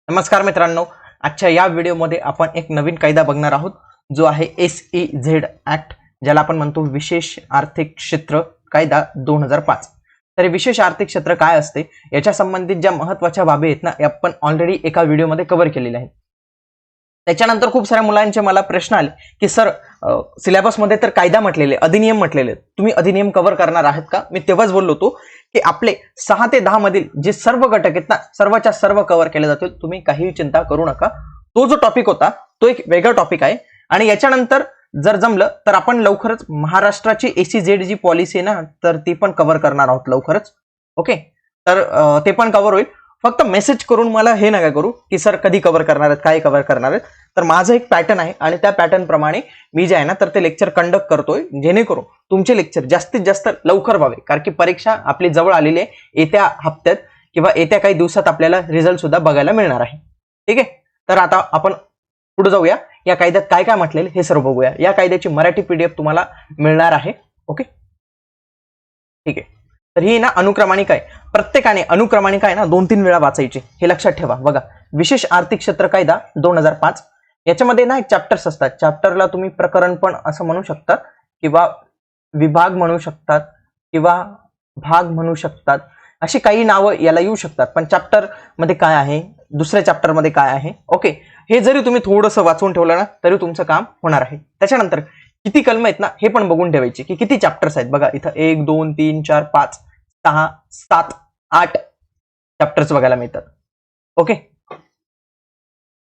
नमस्कार मित्रांनो, आजच्या या व्हिडिओमध्ये आपण एक नवीन कायदा बघणार आहोत जो आहे SEZ ऍक्ट, ज्याला आपण म्हणतो विशेष आर्थिक क्षेत्र कायदा 2005। तर विशेष आर्थिक क्षेत्र काय असते याच्या संबंधित ज्या महत्त्वाच्या बाबी आहेत ना, आपण ऑलरेडी एका व्हिडिओमध्ये कव्हर केलेल्या आहेत। त्याच्यानंतर खूप साऱ्या मुलांचे मला प्रश्न आले की सर सिलेबस मध्ये तर कायदा म्हटलेले, अधिनियम म्हटलेले, तुम्ही अधिनियम कव्हर करणार आहात का? मी तेव्हाच बोललो होतो की आपले 6 ते 10 मधील जे सर्व घटक आहेत ना, सर्वच्या सर्व कव्हर केले जातील, तुम्ही काही चिंता करू नका। तो जो टॉपिक होता तो एक वेगळा टॉपिक आहे आणि याच्यानंतर जर जमलं तर आपण लवकरच महाराष्ट्राची SEZ जी पॉलिसी आहे ना, तर ती पण कव्हर करणार आहोत लवकरच। ओके, तर ते पण कव्हर होईल। फक्त मेसेज करून मला हे नका करू की सर कधी कव्हर करणार आहेत, काय कव्हर करणार आहेत। तर माझं एक पॅटर्न आहे आणि त्या पॅटर्न प्रमाणे मी जे आहे ना, तर ते लेक्चर कंडक्ट करतोय, जेणेकरून तुमचे लेक्चर जास्तीत जास्त लवकर व्हावे, कारण की परीक्षा आपली जवळ आलेली आहे। येत्या हप्त्यात किंवा येत्या काही दिवसात आपल्याला रिझल्ट सुद्धा बघायला मिळणार आहे। ठीक आहे, तर आता आपण पुढे जाऊया। या कायद्यात काय काय म्हटलेले हे सर्व बघूया। या कायद्याची मराठी PDF तुम्हाला मिळणार आहे। ओके, ठीक आहे। तर ही ना अनुक्रमाणिका आहे, प्रत्येकाने अनुक्रमाणिका आहे ना 2-3 वेळा वाचायची, हे लक्षात ठेवा। बघा, विशेष आर्थिक क्षेत्र कायदा 2005, याच्यामध्ये ना एक चॅप्टर्स असतात। चॅप्टरला तुम्ही प्रकरण पण असं म्हणू शकतात किंवा विभाग म्हणू शकतात किंवा भाग म्हणू शकतात, अशी काही नावं याला येऊ शकतात। पण चॅप्टर मध्ये काय आहे, दुसऱ्या चॅप्टर मध्ये काय आहे, ओके, हे जरी तुम्ही थोडंसं वाचून ठेवलं ना तरी तुमचं काम होणार आहे। त्याच्यानंतर किती कलम आहेत ना हे पण बघून ठेवायचे की किती चॅप्टर्स आहेत। बघा इथं 1 2 3 4 5 6 7 8 चॅप्टर्स बघायला मिळतात। ओके,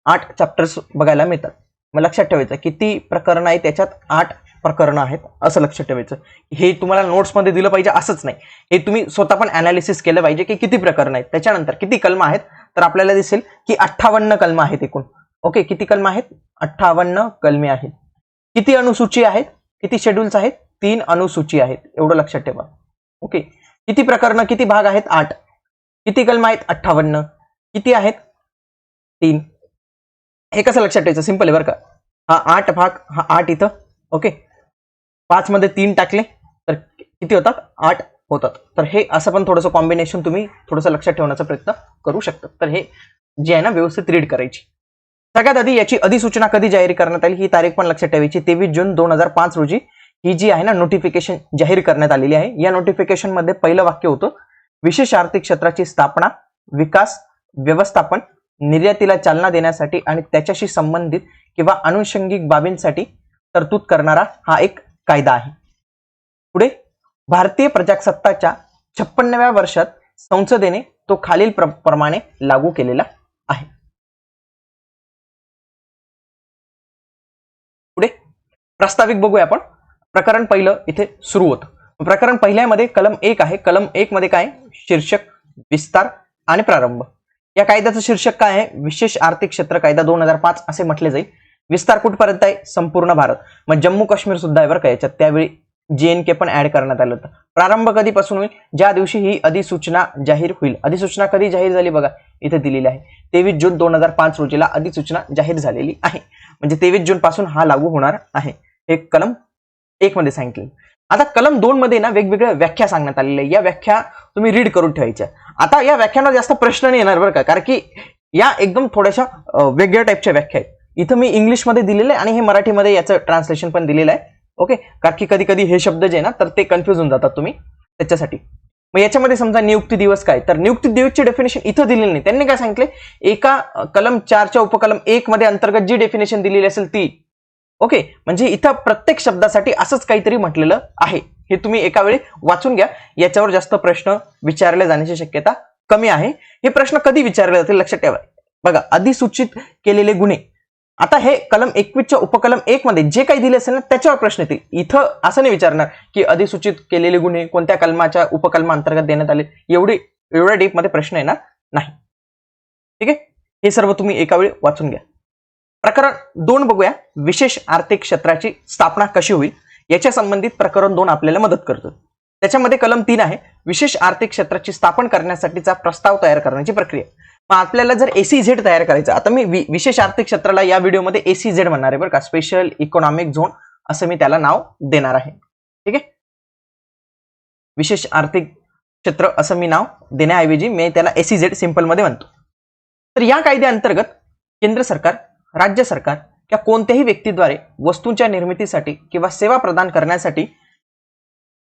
8 चॅप्टर्स बघायला मिळतात। मग लक्षात ठेवायचं किती प्रकरण आहे, त्याच्यात 8 प्रकरण आहेत असं लक्षात ठेवायचं। हे तुम्हाला नोट्स मध्ये दिलं पाहिजे असंच नाही, हे तुम्ही स्वतः पण अनालिसिस केलं पाहिजे की किती प्रकरण आहेत। त्याच्यानंतर किती कलम आहेत, तर आपल्याला दिसेल की 58 कलम आहेत एकूण। ओके, किती कलम आहेत? 58 कलमे आहेत। किती अनुसूची आहेत, किती शेड्यूल्स आहेत? 3 अनुसूची आहेत, एवढं लक्षात ठेवा। ओके, किती प्रकरण, किती भाग आहेत? 8। किती कलम आहेत? 58। किती आहेत? 3। हे कसं लक्षात ठेवायचं? सिंपल आहे बरं का। हा 8 भाग, हा 8 इथं। ओके, 5 मध्ये 3 टाकले तर किती होतात? 8 होतात। तर हे असं पण थोडंसं कॉम्बिनेशन तुम्ही थोडंसं लक्षात ठेवण्याचा प्रयत्न करू शकता। तर हे जे आहे ना व्यवस्थित रीड करायची। सगळ्यात आधी याची अधिसूचना कधी जाहीर करण्यात आली ही तारीख पण लक्षात ठेवायची। 23 जून 2005 रोजी ही जी आहे ना नोटिफिकेशन जाहीर करण्यात आलेली आहे। या नोटिफिकेशन मध्ये पहिलं वाक्य होतं, विशेष आर्थिक क्षेत्राची स्थापना, विकास, व्यवस्थापन, निर्यातीला चालना देण्यासाठी आणि त्याच्याशी संबंधित किंवा अनुषंगिक बाबींसाठी तरतूद करणारा हा एक कायदा आहे। पुढे, भारतीय प्रजासत्ताकाच्या 56व्या वर्षात संसदेने तो खालील प्रमाणे लागू केलेला आहे। पुढे प्रास्ताविक बघूया आपण। प्रकरण पहिलं इथे सुरू होतं। प्रकरण पहिल्यामध्ये कलम 1 आहे। कलम 1 मध्ये काय? शीर्षक, विस्तार आणि प्रारंभ। या कायद्याचं शीर्षक काय आहे? विशेष आर्थिक क्षेत्र कायदा 2005 असे म्हटले जाईल। विस्तार कुठपर्यंत आहे? संपूर्ण भारत, मग जम्मू काश्मीर सुद्धा आहे बरं का याच्यात, त्यावेळी JNK पण ऍड करण्यात आलं होतं। प्रारंभ कधीपासून होईल? ज्या दिवशी ही अधिसूचना जाहीर होईल। अधिसूचना कधी जाहीर झाली बघा इथे दिलेली आहे, 23 जून 2005 रोजीला अधिसूचना जाहीर झालेली आहे। म्हणजे 23 जून पासून हा लागू होणार आहे, हे कलम 1 मध्ये सांगितले। आता कलम 2 मध्ये ना वेगवेगळ्या व्याख्या सांगण्यात आलेल्या, या व्याख्या तुम्ही रीड करून ठेवायच्या। आता या व्याख्यांना जास्त प्रश्न नाही येणार बरं का, कारण की या एकदम थोड्याशा वेगळ्या टाईपच्या व्याख्या आहेत। इथं मी इंग्लिश मध्ये दिलेलं आहे आणि हे मराठीमध्ये याचं ट्रान्सलेशन पण दिलेलं आहे। ओके, कारण की कधी कधी हे शब्द जे आहे ना तर ते कन्फ्युज होऊन जातात तुम्ही, त्याच्यासाठी। मग याच्यामध्ये समजा नियुक्ती दिवस काय, तर नियुक्ती दिवसची डेफिनेशन इथं दिलेली नाही। त्यांनी काय सांगितले, एका कलम 4च्या उपकलम 1 मध्ये अंतर्गत जी डेफिनेशन दिलेली असेल ती। ओके, म्हणजे इथं प्रत्येक शब्दासाठी असंच काहीतरी म्हटलेलं आहे, हे तुम्ही एका वेळी वाचून घ्या। याच्यावर जास्त प्रश्न विचारले जाण्याची शक्यता कमी आहे। हे प्रश्न कधी विचारले जातील लक्षात ठेवा। बघा, अधिसूचित केलेले गुन्हे, आता हे कलम 21च्या उपकलम 1 मध्ये जे काही दिले असेल ना त्याच्यावर प्रश्न येतील। इथं असं नाही विचारणार की अधिसूचित केलेले गुन्हे कोणत्या कलमाच्या उपकलमा अंतर्गत देण्यात आले, एवढ्या डीप मध्ये प्रश्न येणार नाही। ठीक आहे, हे सर्व तुम्ही एका वेळी वाचून घ्या। प्रकरण 2 बघूया, विशेष आर्थिक क्षेत्राची स्थापना कशी होईल, याच्या संबंधित प्रकरण 2 आपल्याला मदत करतो। त्याच्यामध्ये कलम 3 आहे, विशेष आर्थिक क्षेत्राची स्थापन करण्यासाठीचा प्रस्ताव तयार करण्याची प्रक्रिया। मग आपल्याला जर SEZ तयार करायचं, आता मी विशेष आर्थिक क्षेत्राला या व्हिडिओमध्ये SEZ म्हणणार आहे बरं का, स्पेशल इकॉनॉमिक झोन असं मी त्याला नाव देणार आहे। ठीक आहे, विशेष आर्थिक क्षेत्र असं मी नाव देण्याऐवजी मी त्याला SEZ सिंपल मध्ये म्हणतो। तर या कायद्याअंतर्गत केंद्र सरकार, राज्य सरकार किंवा कोणत्याही व्यक्तीद्वारे वस्तूंच्या निर्मितीसाठी किंवा सेवा प्रदान करण्यासाठी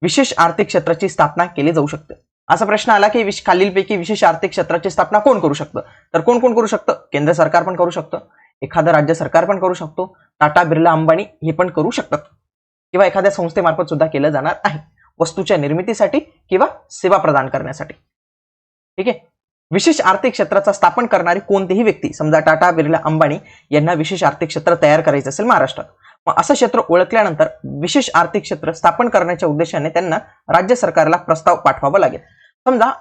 विशेष आर्थिक क्षेत्राची स्थापना केली जाऊ शकते. असा प्रश्न आला की खालीलपैकी विशेष आर्थिक क्षेत्राची स्थापना कोण करू शकतं? तर कोण कोण करू शकतं? केंद्र सरकार पण करू शकतं, एखादं राज्य सरकार पण करू शकतो, टाटा, बिर्ला, अंबानी हे पण करू शकतात, किंवा एखाद्या संस्थेमार्फत सुद्धा केलं जाणार आहे वस्तूच्या निर्मितीसाठी किंवा सेवा प्रदान करण्यासाठी. ठीक आहे. विशेष आर्थिक क्षेत्राचा स्थापन करणारी कोणतीही व्यक्ती, समजा टाटा, बिर्ला, अंबानी यांना विशेष आर्थिक क्षेत्र तयार करायचं असेल महाराष्ट्रात, मग असं क्षेत्र ओळखल्यानंतर विशेष आर्थिक क्षेत्र स्थापन करण्याच्या उद्देशाने त्यांना राज्य सरकारला प्रस्ताव पाठवावा लागेल. समजा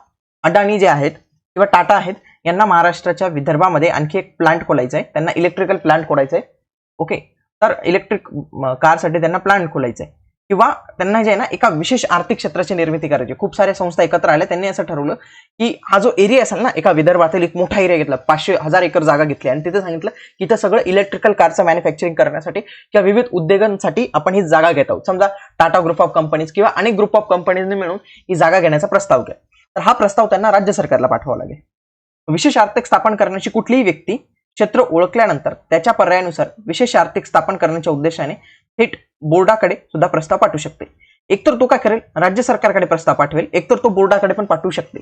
अडाणी जे आहेत किंवा टाटा आहेत, यांना महाराष्ट्राच्या विदर्भामध्ये आणखी एक प्लांट खोलायचा आहे, त्यांना इलेक्ट्रिकल प्लांट खोलायचा आहे. ओके, तर इलेक्ट्रिक कारसाठी त्यांना प्लांट खोलायचा आहे, किंवा त्यांना जे आहे ना एका विशेष आर्थिक क्षेत्राची निर्मिती करायची. खूप साऱ्या संस्था एकत्र आल्या, त्यांनी असं ठरवलं की हा जो एरिया असेल ना, एका विदर्भातील एक मोठा एरिया घेतला, 500,000 एकर जागा घेतली आणि तिथे सांगितलं की इथं सगळं इलेक्ट्रिकल कारचं मॅन्युफॅक्चरिंग करण्यासाठी किंवा विविध उद्योगांसाठी आपण ही जागा घेत आहोत. समजा टाटा ग्रुप ऑफ कंपनीज किंवा अनेक ग्रुप ऑफ कंपनीजने मिळून ही जागा घेण्याचा प्रस्ताव केला. तर हा प्रस्ताव त्यांना राज्य सरकारला पाठवावा लागेल. विशेष आर्थिक स्थापन करण्याची कुठलीही व्यक्ती क्षेत्र ओळखल्यानंतर त्याच्या पर्यायानुसार विशेष आर्थिक स्थापन करण्याच्या उद्देशाने थेट बोर्डाकडे सुद्धा प्रस्ताव पाठवू शकते. एकतर तो काय करेल, राज्य सरकारकडे प्रस्ताव पाठवेल, एकतर तो बोर्डाकडे पण पाठवू शकते.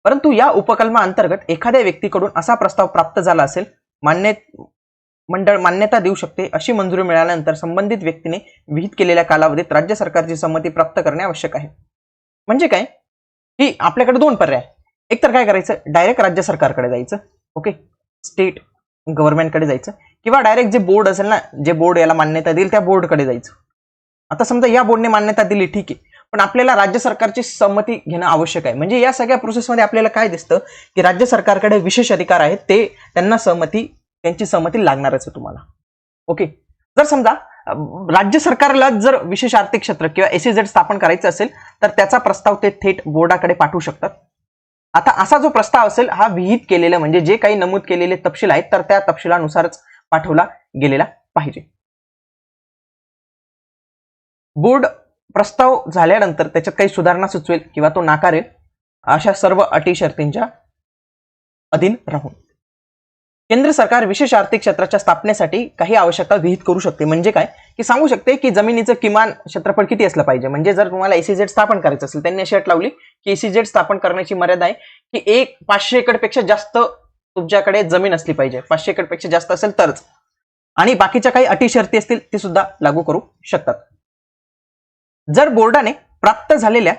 परंतु या उपकल्माअंतर्गत एखाद्या व्यक्तीकडून असा प्रस्ताव प्राप्त झाला असेल, मंडळ मान्यता देऊ शकते, अशी मंजुरी मिळाल्यानंतर संबंधित व्यक्तीने विहित केलेल्या कालावधीत राज्य सरकारची संमती प्राप्त करणे आवश्यक आहे. म्हणजे काय की आपल्याकडे दोन पर्याय, एकतर काय करायचं, डायरेक्ट राज्य सरकारकडे जायचं, ओके, स्टेट गव्हर्नमेंटकडे जायचं, किंवा डायरेक्ट जे बोर्ड असेल ना, जे बोर्ड याला मान्यता देईल त्या बोर्डकडे जायचं. आता समजा या बोर्डने मान्यता दिली, ठीक आहे, पण आपल्याला राज्य सरकारची संमती घेणं आवश्यक आहे. म्हणजे या सगळ्या प्रोसेसमध्ये आपल्याला काय दिसतं की राज्य सरकारकडे विशेष अधिकार आहेत, ते त्यांना त्यांची सहमती लागणारच आहे तुम्हाला. ओके, जर समजा राज्य सरकारला जर विशेष आर्थिक क्षेत्र किंवा एसीझेड स्थापन करायचं असेल तर त्याचा प्रस्ताव ते थेट बोर्डाकडे पाठवू शकतात. आता असा जो प्रस्ताव असेल हा विहित केलेला, म्हणजे जे काही नमूद केलेले तपशील आहेत तर त्या तपशिलानुसारच पाठवला गेलेला पाहिजे. बोर्ड प्रस्ताव झाल्यानंतर त्याच्यात काही सुधारणा सुचवेल किंवा तो नाकारेल, अशा सर्व अटी शर्तींच्या अधीन राहून केंद्र सरकार विशेष आर्थिक क्षेत्राच्या स्थापनेसाठी काही आवश्यकता विहित करू शकते. म्हणजे काय की सांगू शकते की जमिनीचं किमान क्षेत्रफळ किती असलं पाहिजे. म्हणजे जर तुम्हाला एसीझेड स्थापन करायचं असेल, त्यांनी अशी अट लावली की एसीझेड स्थापन करण्याची मर्यादा आहे की 500 एकरपेक्षा जास्त तुमच्याकडे जमीन असली पाहिजे, 500 एकरपेक्षा जास्त असेल तरच, आणि बाकीच्या काही अटी शर्ती असतील ती सुद्धा लागू करू शकतात. जर बोर्डाने प्राप्त झालेल्या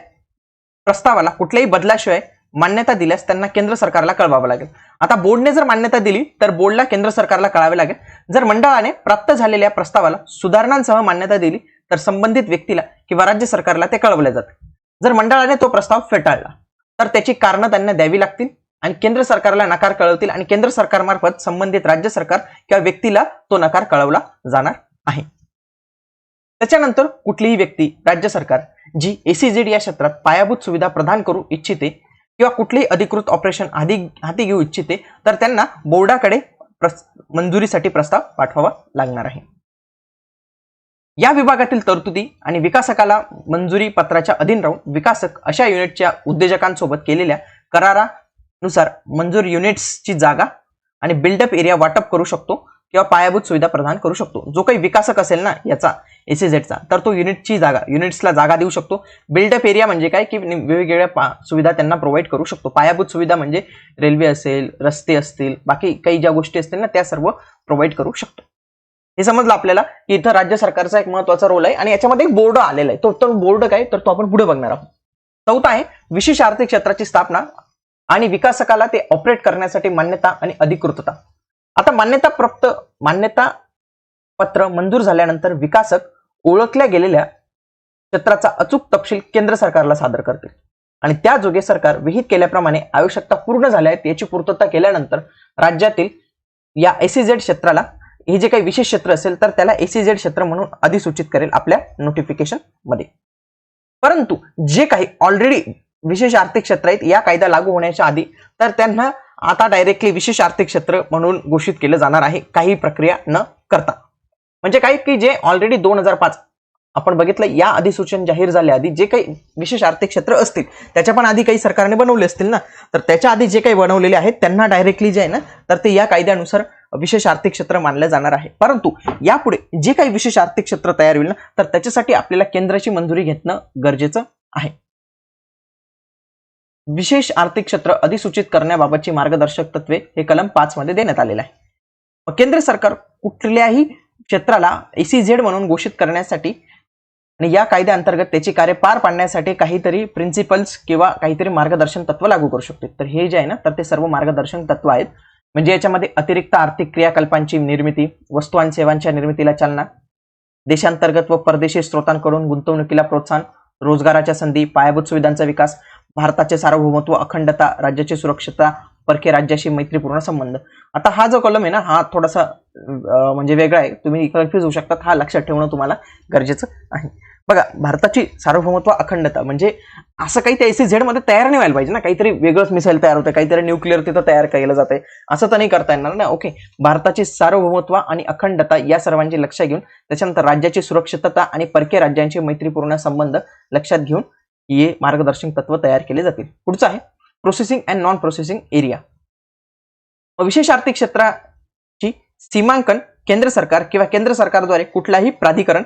प्रस्तावाला कुठल्याही बदलाशिवाय मान्यता दिल्यास त्यांना केंद्र सरकारला कळवावं लागेल. आता बोर्डने जर मान्यता दिली तर बोर्डला केंद्र सरकारला कळावे लागेल. जर मंडळाने प्राप्त झालेल्या प्रस्तावाला सुधारणांसह मान्यता दिली तर संबंधित व्यक्तीला किंवा राज्य सरकारला ते कळवले जाते. जर मंडळाने तो प्रस्ताव फेटाळला तर त्याची कारणं त्यांना द्यावी लागतील आणि केंद्र सरकारला नकार कळवतील आणि केंद्र सरकारमार्फत संबंधित राज्य सरकार किंवा व्यक्तीला तो नकार कळवला जाणार आहे. त्याच्यानंतर कुठलीही व्यक्ती, राज्य सरकार जी एसीझेड या क्षेत्रात पायाभूत सुविधा प्रदान करू इच्छिते किंवा कुठलेही अधिकृत ऑपरेशन हाती घेऊ इच्छिते तर त्यांना बोर्डाकडे मंजुरीसाठी प्रस्ताव पाठवावा लागणार आहे. या विभागातील तरतुदी आणि विकासकाला मंजुरी पत्राच्या अधीन राहून विकासक अशा युनिटच्या उद्योजकांसोबत केलेल्या करारानुसार मंजूर युनिट्सची जागा आणि बिल्डअप एरिया वाटप करू शकतो किंवा पायाभूत सुविधा प्रदान करू शकतो. जो काही विकासक असेल ना याचा एसीझेडचा, तर तो युनिट्सला जागा देऊ शकतो. बिल्डअप एरिया म्हणजे काय की वेगवेगळ्या सुविधा त्यांना प्रोव्हाइड करू शकतो. पायाभूत सुविधा म्हणजे रेल्वे असेल, रस्ते असतील, बाकी काही ज्या गोष्टी असतील ना त्या सर्व प्रोव्हाइड करू शकतो. हे समजलं आपल्याला की इथं राज्य सरकारचा एक महत्त्वाचा रोल आहे आणि याच्यामध्ये एक बोर्ड आलेला आहे. तो बोर्ड काय तर तो आपण पुढे बघणार आहोत. चौथा आहे विशेष आर्थिक क्षेत्राची स्थापना आणि विकासकाला ते ऑपरेट करण्यासाठी मान्यता आणि अधिकृतता. आता मान्यता पत्र मंजूर झाल्यानंतर विकासक ओळखल्या गेलेल्या क्षेत्राचा अचूक तपशील केंद्र सरकारला सादर करतील आणि त्या जोगे सरकार विहित केल्याप्रमाणे आवश्यकता पूर्ण झाल्या आहेत याची पूर्तता केल्यानंतर राज्यातील या एसीझेड क्षेत्राला, हे जे काही विशेष क्षेत्र असेल तर त्याला एसीझेड क्षेत्र म्हणून अधिसूचित करेल आपल्या नोटिफिकेशन मध्ये. परंतु जे काही ऑलरेडी विशेष आर्थिक क्षेत्र आहेत या कायदा लागू होण्याच्या आधी तर त्यांना आता डायरेक्टली विशेष आर्थिक क्षेत्र म्हणून घोषित केलं जाणार आहे, काही प्रक्रिया न करता. म्हणजे काय की जे ऑलरेडी 2005 आपण बघितलं या अधिसूचना जाहीर झाल्या आधी जे काही विशेष आर्थिक क्षेत्र असतील त्याच्या पण आधी काही सरकारने बनवले असतील ना, तर त्याच्या आधी जे काही बनवलेले आहेत त्यांना डायरेक्टली जे आहे ना तर ते या कायद्यानुसार विशेष आर्थिक क्षेत्र मानलं जाणार आहे. परंतु यापुढे जे काही विशेष आर्थिक क्षेत्र तयार होईल ना तर त्याच्यासाठी आपल्याला केंद्राची मंजुरी घेणं गरजेचं आहे. विशेष आर्थिक क्षेत्र अधिसूचित करण्याबाबतची मार्गदर्शक तत्वे हे कलम 5 मध्ये देण्यात आलेले आहे. केंद्र सरकार कुठल्याही क्षेत्राला एसीझेड म्हणून घोषित करण्यासाठी आणि या कायद्याअंतर्गत त्याची कार्य पार पाडण्यासाठी काहीतरी प्रिन्सिपल्स किंवा काहीतरी मार्गदर्शन तत्व लागू करू शकते. तर हे जे आहे ना तर ते सर्व मार्गदर्शन तत्व आहेत. म्हणजे याच्यामध्ये अतिरिक्त आर्थिक क्रियाकल्पांची निर्मिती, वस्तू आणि सेवांच्या निर्मितीला चालना, देशांतर्गत व परदेशी स्रोतांकडून गुंतवणुकीला प्रोत्साहन, रोजगाराच्या संधी, पायाभूत सुविधांचा विकास, भारताचे सार्वभौमत्व, अखंडता, राज्याची सुरक्षितता, परकीय राज्याशी मैत्रीपूर्ण संबंध. आता हा जो कलम आहे ना हा थोडासा म्हणजे वेगळा आहे, तुम्ही कन्फ्यूज होऊ शकतात, हा लक्षात ठेवणं तुम्हाला गरजेचं आहे. बघा, भारताची सार्वभौमत्व, अखंडता म्हणजे असं काही त्या एसीझेड मध्ये तयार नाही व्हायला पाहिजे ना, काहीतरी वेगळंच मिसाईल तयार होतं, काहीतरी न्यूक्लिअर तिथं तयार केलं जातंय, असं तर नाही करता येणार ना. ओके, भारताची सार्वभौमत्व आणि अखंडता या सर्वांची लक्षात घेऊन, त्याच्यानंतर राज्याची सुरक्षितता आणि परकीय राज्यांचे मैत्रीपूर्ण संबंध लक्षात घेऊन हे मार्गदर्शक तत्व तयार केले जातील. पुढचं आहे processing and non processing area. विशेष आर्थिक क्षेत्राची सीमांकन केंद्र सरकार किंवा केंद्र सरकारद्वारे कुठलाही प्राधिकरण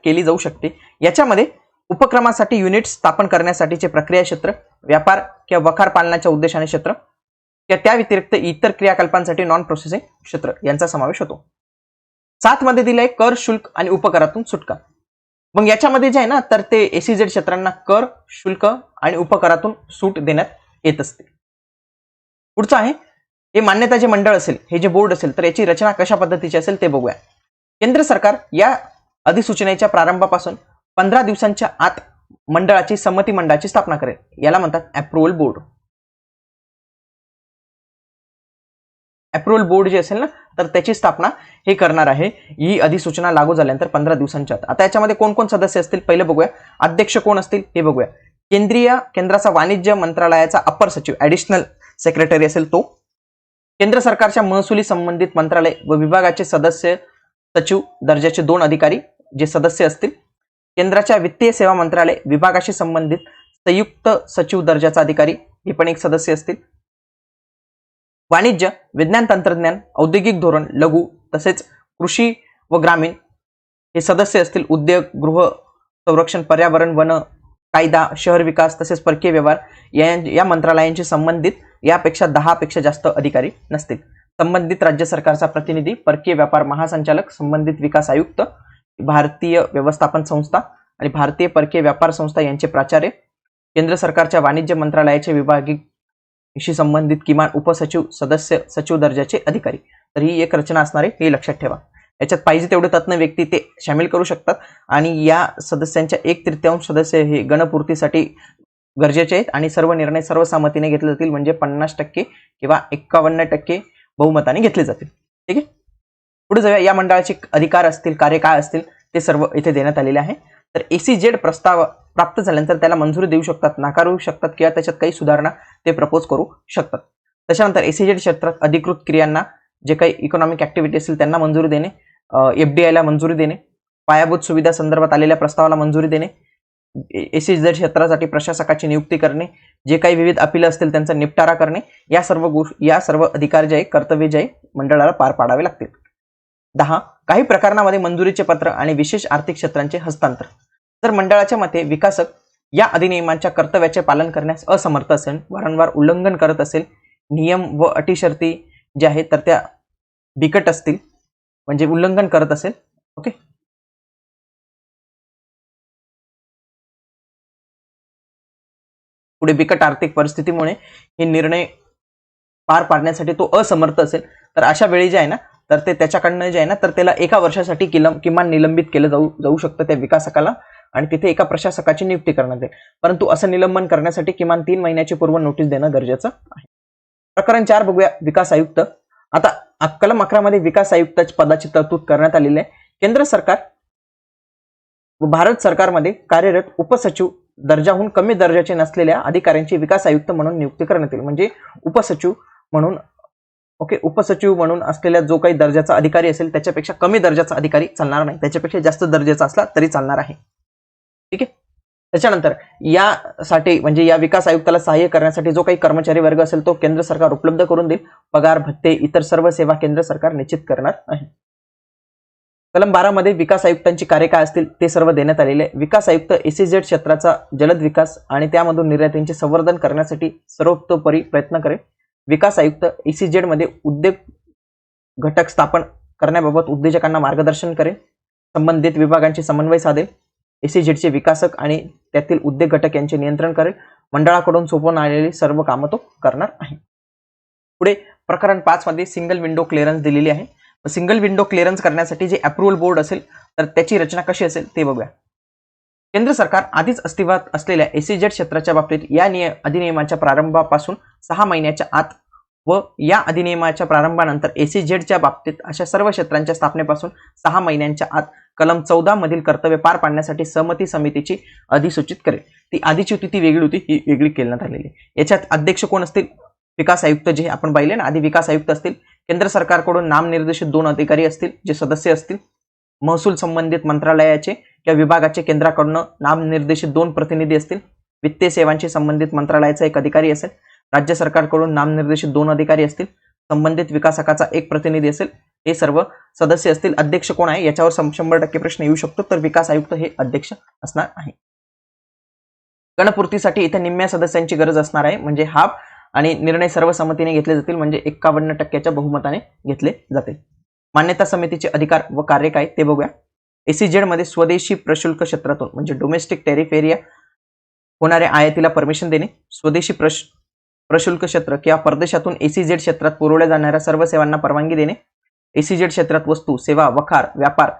केली जाऊ शकते. याच्यामध्ये उपक्रमासाठी युनिट स्थापन करण्यासाठीचे प्रक्रिया क्षेत्र, व्यापार किंवा वखार पालनाच्या उद्देशाने क्षेत्र किंवा त्या व्यतिरिक्त इतर क्रियाकल्पांसाठी नॉन प्रोसेसिंग क्षेत्र यांचा समावेश होतो. 7 मध्ये दिलाय कर, शुल्क आणि उपकरातून सुटका. मग याच्यामध्ये जे आहे ना तर ते एसीझेड क्षेत्रांना कर, शुल्क आणि उपकरातून सूट देण्यात येत असते. पुढचं आहे हे मान्यता जे मंडळ असेल, हे जे बोर्ड असेल, तर याची रचना कशा पद्धतीची असेल ते बघूया. केंद्र सरकार या अधिसूचनेच्या प्रारंभापासून 15 दिवसांच्या आत मंडळाची संमती मंडळाची स्थापना करेल. याला म्हणतात अप्रुव्हल बोर्ड. अप्रुव्हल बोर्ड जे असेल ना तर त्याची स्थापना हे करणार आहे ही अधिसूचना लागू झाल्यानंतर 15 दिवसांच्या आत. आता याच्यामध्ये कोण कोण सदस्य असतील पहिले बघूया. अध्यक्ष कोण असतील हे बघूया. केंद्राचा वाणिज्य मंत्रालयाचा अप्पर सचिव, ऍडिशनल सेक्रेटरी असेल तो. केंद्र सरकारच्या महसुली संबंधित मंत्रालय व विभागाचे सदस्य सचिव दर्जाचे 2 अधिकारी जे सदस्य असतील. केंद्राच्या वित्तीय सेवा मंत्रालय विभागाशी संबंधित संयुक्त सचिव दर्जाचा अधिकारी हे पण एक सदस्य असतील. वाणिज्य, विज्ञान तंत्रज्ञान, औद्योगिक धोरण, लघु तसेच कृषी व ग्रामीण हे सदस्य असतील. उद्योग, गृह, संरक्षण, पर्यावरण, वन, कायदा, शहर विकास तसेच परकीय व्यवहार या मंत्रालयांशी संबंधित यापेक्षा 10 पेक्षा जास्त अधिकारी नसतील. संबंधित राज्य सरकारचा प्रतिनिधी, परकीय व्यापार महासंचालक, संबंधित विकास आयुक्त, भारतीय व्यवस्थापन संस्था आणि भारतीय परकीय व्यापार संस्था यांचे प्राचार्य, केंद्र सरकारच्या वाणिज्य मंत्रालयाचे विभागाशी संबंधित किमान उपसचिव, सदस्य सचिव दर्जाचे अधिकारी. तर ही एक रचना असणार आहे, हे लक्षात ठेवा. याच्यात पाहिजे तेवढे तज्ञ व्यक्ती ते सामील करू शकतात आणि या सदस्यांच्या 1/3 सदस्य हे गणपूर्तीसाठी गरजेचे आहेत आणि सर्व निर्णय सर्वसंमतीने घेतले जातील, म्हणजे 50% किंवा 51% बहुमताने घेतले जातील. ठीक आहे, पुढे जाऊया. या मंडळाचे अधिकार असतील, कार्य काय असतील ते सर्व इथे देण्यात आलेले आहे. तर एसीझेड प्रस्ताव प्राप्त झाल्यानंतर त्याला मंजुरी देऊ शकतात, नाकारू शकतात किंवा त्याच्यात काही सुधारणा ते प्रपोज करू शकतात. त्याच्यानंतर एसीझेड क्षेत्रात अधिकृत क्रियांना जे काही इकॉनॉमिक ऍक्टिव्हिटी असेल त्यांना मंजुरी देणे, FDI ला मंजुरी देणे, पायाभूत सुविधा संदर्भात आलेल्या प्रस्तावाला मंजुरी देणे, एसीझेड क्षेत्रासाठी प्रशासकाची नियुक्ती करणे, जे काही विविध अपील असतील त्यांचा निपटारा करणे, या सर्व अधिकार जे आहे, कर्तव्य जे आहे मंडळाला पार पाडावे लागतील. 10 काही प्रकरणामध्ये मंजुरीचे पत्र आणि विशेष आर्थिक क्षेत्रांचे हस्तांतर. जर मंडळाच्या मते विकासक या अधिनियमांच्या कर्तव्याचे पालन करण्यास असमर्थ असेल, वारंवार उल्लंघन करत असेल, नियम व अटी शर्ती ज्या आहेत तर त्या बिकट असतील, म्हणजे उल्लंघन करत असेल. ओके, पुढे बिकट आर्थिक परिस्थितीमुळे हे निर्णय पार पाडण्यासाठी तो असमर्थ असेल, तर अशा वेळी जे आहे ना तर ते त्याच्याकडनं जे आहे ना तर त्याला 1 वर्षासाठी किमान निलंबित केलं जाऊ शकतं त्या विकासकाला आणि तिथे एका प्रशासकाची नियुक्ती करण्यात येईल. परंतु असं निलंबन करण्यासाठी किमान 3 महिन्याची पूर्व नोटीस देणं गरजेचं आहे. प्रकरण 4 बघूया. विकास आयुक्त. आता कलम 11 मध्ये विकास आयुक्त पदाची तरतूद करण्यात आलेली आहे. केंद्र सरकार व भारत सरकारमध्ये कार्यरत उपसचिव दर्जाहून कमी दर्जाचे नसलेल्या अधिकाऱ्यांची विकास आयुक्त म्हणून नियुक्ती करण्यात येईल. म्हणजे उपसचिव म्हणून ओके, उपसचिव म्हणून असलेल्या जो काही दर्जाचा अधिकारी असेल त्याच्यापेक्षा कमी दर्जाचा अधिकारी चालणार नाही, त्याच्यापेक्षा जास्त दर्जाचा असला तरी चालणार आहे. ठीक आहे. त्याच्यानंतर यासाठी म्हणजे या विकास आयुक्ताला सहाय्य करण्यासाठी जो काही कर्मचारी वर्ग असेल तो केंद्र सरकार उपलब्ध करून देईल. पगार, भत्ते, इतर सर्व सेवा केंद्र सरकार निश्चित करणार आहे. कलम 12 मध्ये विकास आयुक्तांची कार्य काय असतील ते सर्व देण्यात आलेले आहे. विकास आयुक्त एसीझेड क्षेत्राचा जलद विकास आणि त्यामधून निर्यातींचे संवर्धन करण्यासाठी सर्वतोपरी प्रयत्न करेल. विकास आयुक्त एसीझेड मध्ये उद्योग घटक स्थापन करण्याबाबत उद्योजकांना मार्गदर्शन करेल. संबंधित विभागांचे समन्वय साधेल. एसीझेडचे विकासक आणि त्यातील उद्योग घटक यांचे नियंत्रण करेल. मंडळाकडून सोपवून आलेली सर्व कामं तो करणार आहे. पुढे प्रकरण 5 मध्ये सिंगल विंडो क्लिअरन्स दिलेली आहे. सिंगल विंडो क्लिअरन्स करण्यासाठी जे अप्रुव्हल बोर्ड असेल तर त्याची रचना कशी असेल ते बघूया. केंद्र सरकार आधीच अस्तित्वात असलेल्या एसीझेड क्षेत्राच्या बाबतीत या अधिनियमाच्या प्रारंभापासून 6 महिन्याच्या आत व या अधिनियमाच्या प्रारंभानंतर एसीझेडच्या बाबतीत अशा सर्व क्षेत्रांच्या स्थापनेपासून 6 महिन्यांच्या आत कलम 14 मधील कर्तव्य पार पाडण्यासाठी सहमती समितीची अधिसूचित करेल. ती आधीची होती ती वेगळी होती, ही वेगळी करण्यात आलेली. याच्यात अध्यक्ष कोण असतील? विकास आयुक्त, जे आपण पाहिले ना आधी विकास आयुक्त असतील. केंद्र सरकारकडून नामनिर्देशित 2 अधिकारी असतील जे सदस्य असतील. महसूल संबंधित मंत्रालयाचे किंवा विभागाचे केंद्राकडून नामनिर्देशित 2 प्रतिनिधी असतील. वित्तीय सेवांशी संबंधित मंत्रालयाचा 1 अधिकारी असेल. राज्य सरकारकडून नामनिर्देशित 2 अधिकारी असतील. संबंधित विकासकाचा 1 प्रतिनिधी असेल. हे सर्व सदस्य असतील. अध्यक्ष कोण आहे याच्यावर 100% प्रश्न येऊ शकतो, तर विकास आयुक्त हे अध्यक्ष असणार आहे. गणपूर्तीसाठी इथे निम्म्या सदस्यांची गरज असणार आहे, म्हणजे हाफ, आणि निर्णय सर्वसंमतीने घेतले जातील, म्हणजे 51% बहुमताने घेतले जातील. मान्यता समितीचे अधिकार व कार्य काय ते बघूया. एसीझेड मध्ये स्वदेशी प्रशुल्क क्षेत्रातून म्हणजे डोमेस्टिक टेरिफ एरिया होणाऱ्या आयातीला परमिशन देणे. स्वदेशी प्रशुल्क क्षेत्र किंवा परदेशातून एसीझेड क्षेत्रात पुरवल्या जाणाऱ्या सर्व सेवांना परवानगी देणे. एसीझेड क्षेत्रात वस्तू, सेवा, वखार, व्यापार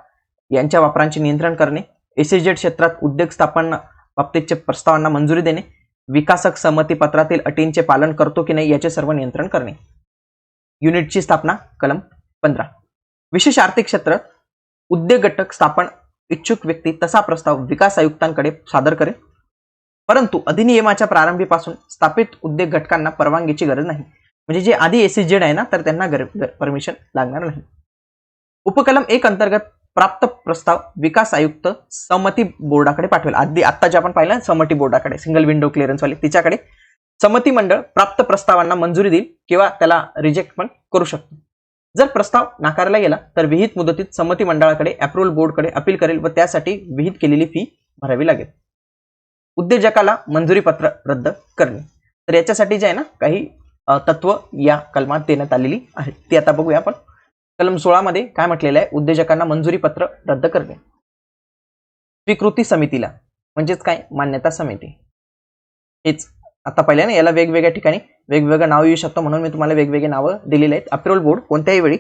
यांच्या वापरांचे नियंत्रण करणे. एसीझेड क्षेत्रात उद्योग स्थापना बाबतीतच्या प्रस्तावांना मंजुरी देणे. विकासक संमती पत्रातील अटींचे पालन करतो की नाही याचे सर्व नियंत्रण करणे. युनिटची स्थापना कलम 15. विशेष आर्थिक क्षेत्र उद्योग घटक स्थापन इच्छुक व्यक्ती तसा प्रस्ताव विकास आयुक्तांकडे सादर करेल, परंतु अधिनियमाच्या प्रारंभीपासून स्थापित उद्योग घटकांना परवानगीची गरज नाही. म्हणजे जे आधी एसीझेड आहे ना तर त्यांना परमिशन लागणार नाही. उपकलम 1 अंतर्गत प्राप्त प्रस्ताव विकास आयुक्त संमती बोर्डाकडे पाठवेल. आता जे आपण पाहिलं संमती बोर्डाकडे, सिंगल विंडो क्लिअरन्स वाले तिच्याकडे संमती मंडळ प्राप्त प्रस्तावांना मंजुरी देईल किंवा त्याला रिजेक्ट पण करू शकतो. जर प्रस्ताव नाकारला गेला तर विहित मुदतीत संमती मंडळाकडे अप्रुव्हल बोर्डकडे अपील करेल व त्यासाठी विहित केलेली फी भरावी लागेल. उद्योजकाला मंजुरी पत्र रद्द करणे, तर याच्यासाठी जे आहे ना काही तत्व या कलमात देण्यात आलेली आहेत ती आता बघूया आपण. कलम 16 मध्ये काय म्हटलेलं आहे? उद्योजकांना मंजुरी पत्र रद्द करणे. स्वीकृती समितीला म्हणजेच काय? मान्यता समिती. हेच आता पाहिलं ना, याला वेगवेगळ्या ठिकाणी वेगवेगळं नाव येऊ शकतं, म्हणून मी तुम्हाला वेगवेगळे नावं दिलेली आहेत. अप्रुव्हल बोर्ड कोणत्याही वेळी